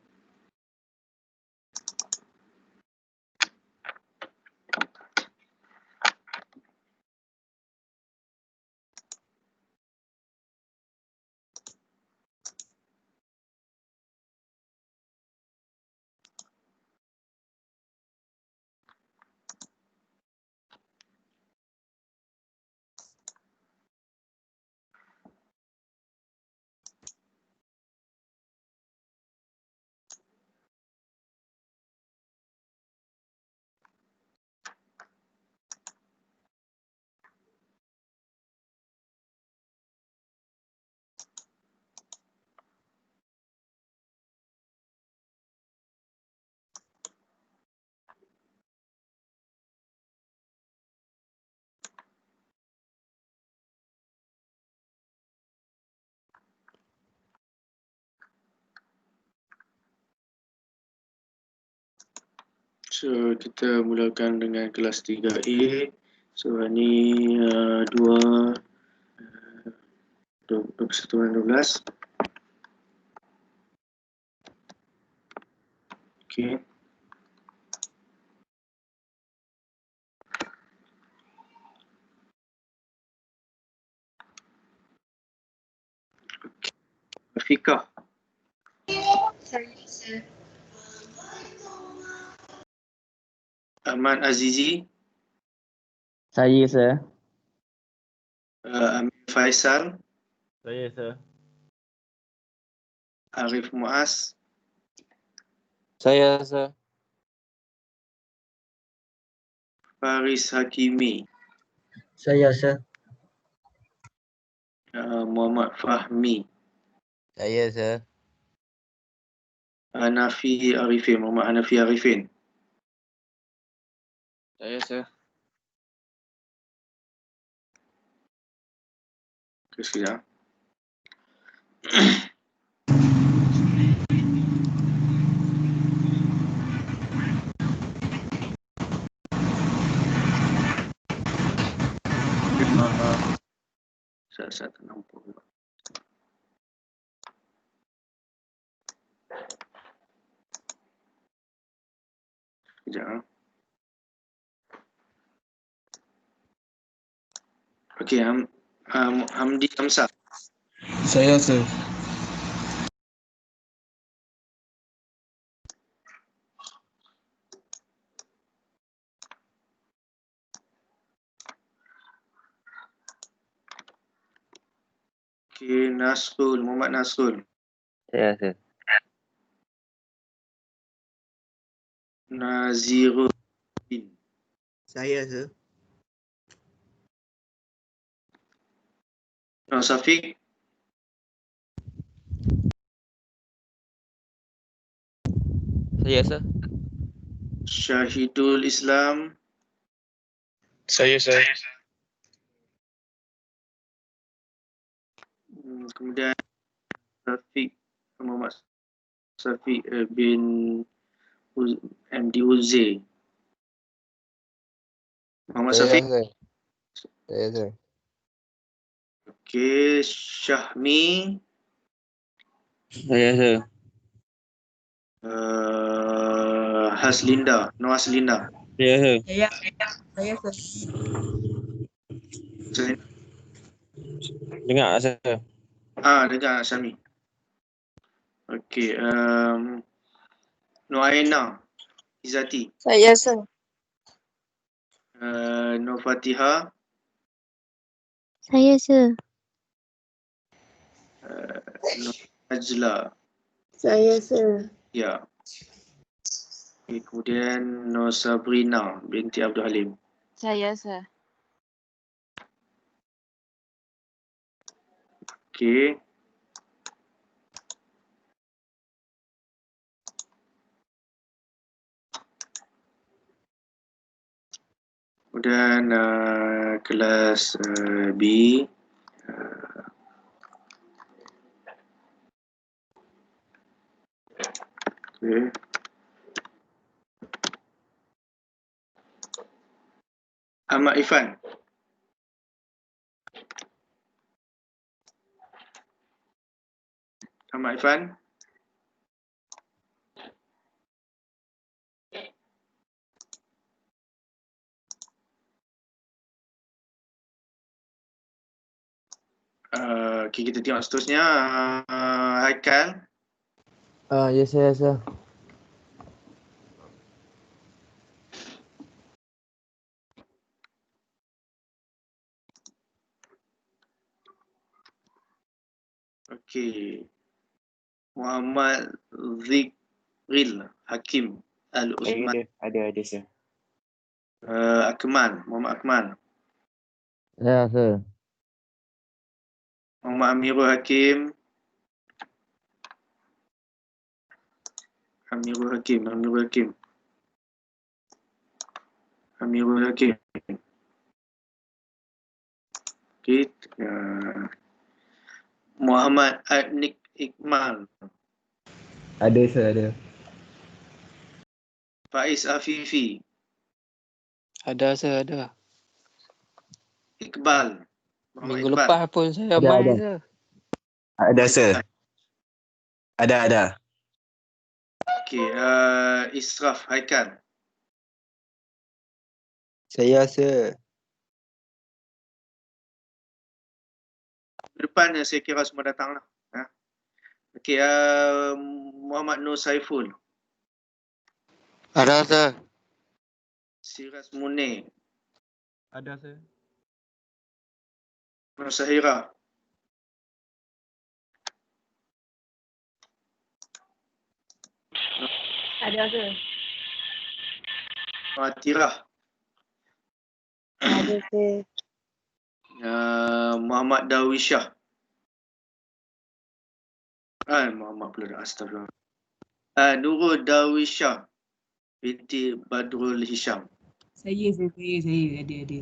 So, kita mulakan dengan kelas 3A. So, ini 21/12. Okay. Fikah. Ahmad Azizi. Saya, sir. Amir Faisal. Saya, sir. Arif Muaz. Saya, sir. Faris Hakimi. Saya, sir. Muhammad Fahmi. Saya, sir. Hanafi Arifin. Muhammad Hanafi Arifin. Saya, sir. Sekejap. Saya tak nampak. Sekejap. Okey, Hamdi Hamzah. Saya, sir. Okey, Nasrul, Muhammad Nasrul. Saya, sir. Naziruddin. Saya, sir. Safiq. Saya, sir. Syahidul Islam. Saya. Kemudian Safiq Muhammad Safiq bin MD Uze. Muhammad Safiq. sir. Saya, sir. Okey, Syahmi. Saya, sir. Haslinda, Nur Haslinda. Saya, sir. Saya, sir. Dengar, sir. Dengar Syahmi. Okey, Nuaina Izzati. Saya, sir. Nur Fatihah. Saya, sir. Nur Najla. Saya, sir. Ya. Okay, kemudian Nur Sabrina binti Abdul Halim. Saya, sir. Okey. Kemudian kelas B. Okay. Ahmad Ifan. Muhammad Irfan. Okay, kita tengok seterusnya. Haikal. Ya saya. Okay. Muhammad Zikril Hakim Al-Usman. Ada sir. Akmal. Muhammad Akmal. Ya saya. Muhammad Amirul Hakim. Amirul Hakim. Okay. Muhammad Adnik Iqmal. Ada saya ada. Faiz Afifi. Ada sir, ada. Iqbal. Muhammad Minggu Iqbal. lepas pun saya Ada, main ada. sir. Ada sir. Ada. Okay. Israf Haikal. Saya sir. Depan saya kira semua datang lah. Okay. Muhammad Nur Saiful. Ada sir. Siraz Munir. Ada sir. Nur Sahira. Ada sir. Atirah. Ada sir. Muhammad Darwishah. Muhammad pula dah. Astagfirullah. Nurul Darwishah binti Badrul Hisham. Saya. Ada.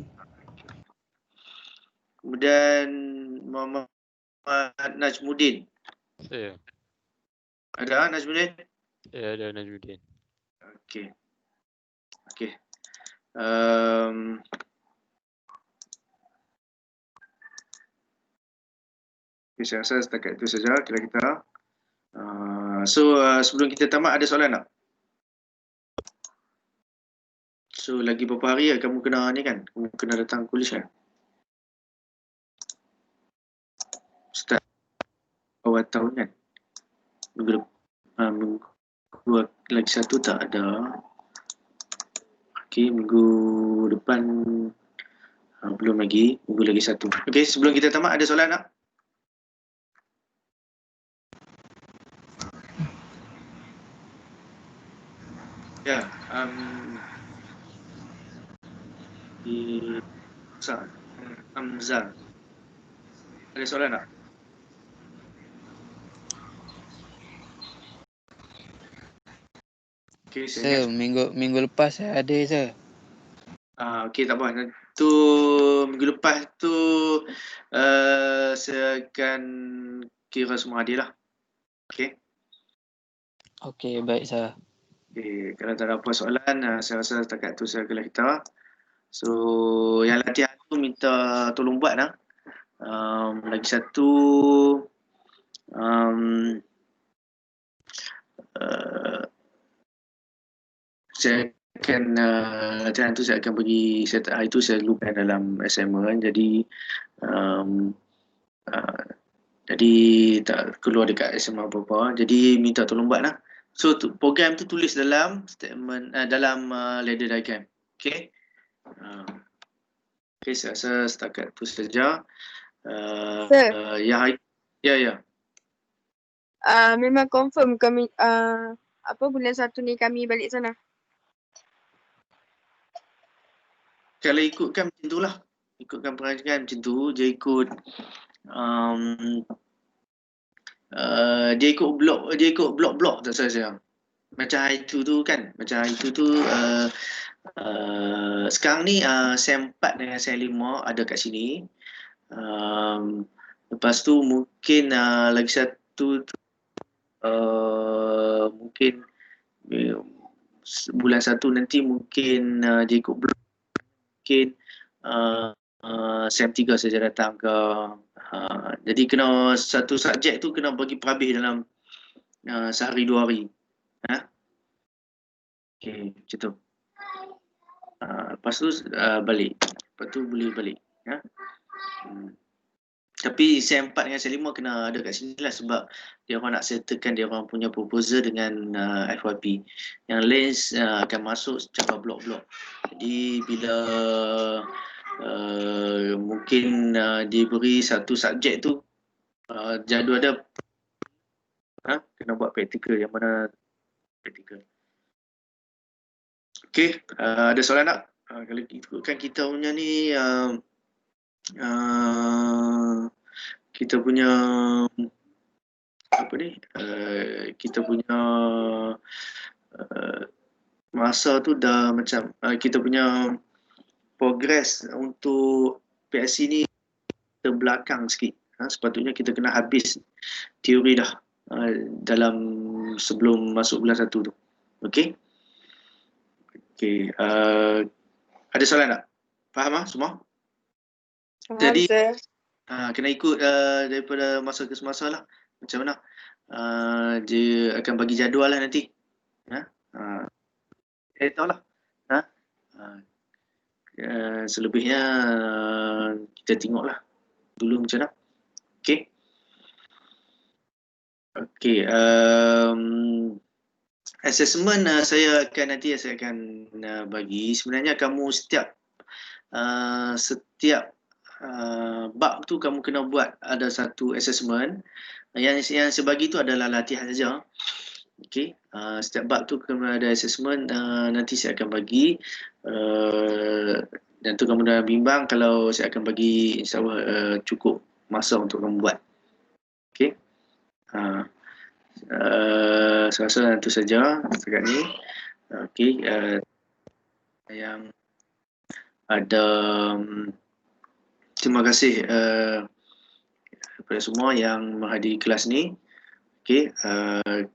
Kemudian Muhammad Najmuddin. Saya. Ada Najmuddin? Ya, ada Najmuddin. Okey. Saya rasa setakat itu saja kira kita. Sebelum kita tamat, ada soalan tak? So lagi beberapa hari kamu kena ni kan? Kamu kena datang kuliah kan? Start awal tahun kan? Minggu lagi satu tak ada. Okey, minggu depan belum lagi. Minggu lagi satu. Okey, sebelum kita tamat, ada soalan tak? Ya, Amzal. Ada soalan tak? Okay, Sir, minggu lepas saya ada sir. Okey, tak apa. Tu minggu lepas tu saya akan kira semua hadir lah. Okey. Okey, baik sir. Okay, kalau tak ada apa soalan, saya rasa setakat tu saya gelar kita. So, yang latihan tu minta tolong buat lah. Lagi satu, saya akan latihan tu saya akan bagi, hari tu saya lupa dalam assignment, jadi jadi tak keluar dekat assignment apa-apa, jadi minta tolong buat lah. So program tu tulis dalam statement, dalam ladder diagram. Okay. Okay, saya rasa setakat tu saja. Sir. Ya. Memang confirm kami bulan 1 ni kami balik sana. Kalau ikutkan macam tu lah. Ikutkan perancangan macam tu, dia ikut dia ikut blok-blok tak salah saya. Macam hari tu kan, sekarang ni sem 4 dengan sem 5 ada kat sini. Lepas tu mungkin lagi satu mungkin bulan 1 nanti mungkin dia ikut blok, mungkin SEM 3 saja datang ke. Jadi kena satu subjek tu kena bagi perhabis dalam sehari 2 hari. Okey, macam tu. Lepas tu balik. Lepas tu boleh balik. Tapi SEM 4 dengan SEM 5 kena ada kat sini lah sebab dia orang nak settlekan dia orang punya proposal dengan FYP. Yang lain akan masuk secara blok-blok. Jadi bila mungkin diberi satu subjek tu jadual ada kena buat praktikal, yang mana praktikal. Okey, ada soalan tak? Kalau ikutkan kita punya ni kita punya apa ni? Kita punya masa tu dah macam kita punya progress untuk PSC ni terbelakang sikit. Sepatutnya kita kena habis teori dah dalam sebelum masuk bulan 1 tu. Okey? Okey, ada soalan tak? Faham semua? Faham, Jadi sir. kena ikut daripada masa ke semasa lah. Macam mana? Dia akan bagi jadual lah nanti. Tahu lah. Selebihnya kita tengoklah dulu macam mana. Okey. Okey. Assessment saya akan bagi. Sebenarnya kamu setiap bab tu kamu kena buat ada satu assessment. Yang saya bagi tu adalah latihan saja. Okey, setiap bab tu kena ada assessment. Nanti saya akan bagi dan tu kamu dah bimbang kalau saya akan bagi, insyaAllah cukup masa untuk kamu buat. Okey. Saya rasa itu saja setakat ni. Okey, yang ada terima kasih kepada semua yang menghadiri kelas ni. Okey, saya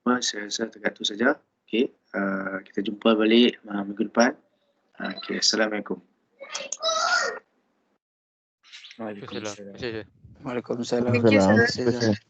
rasa setakat itu saja. Okey, kita jumpa balik minggu depan. Okey, Assalamualaikum. Waalaikumsalam. Waalaikumsalam. Thank you, sir. Terima kasih, sir.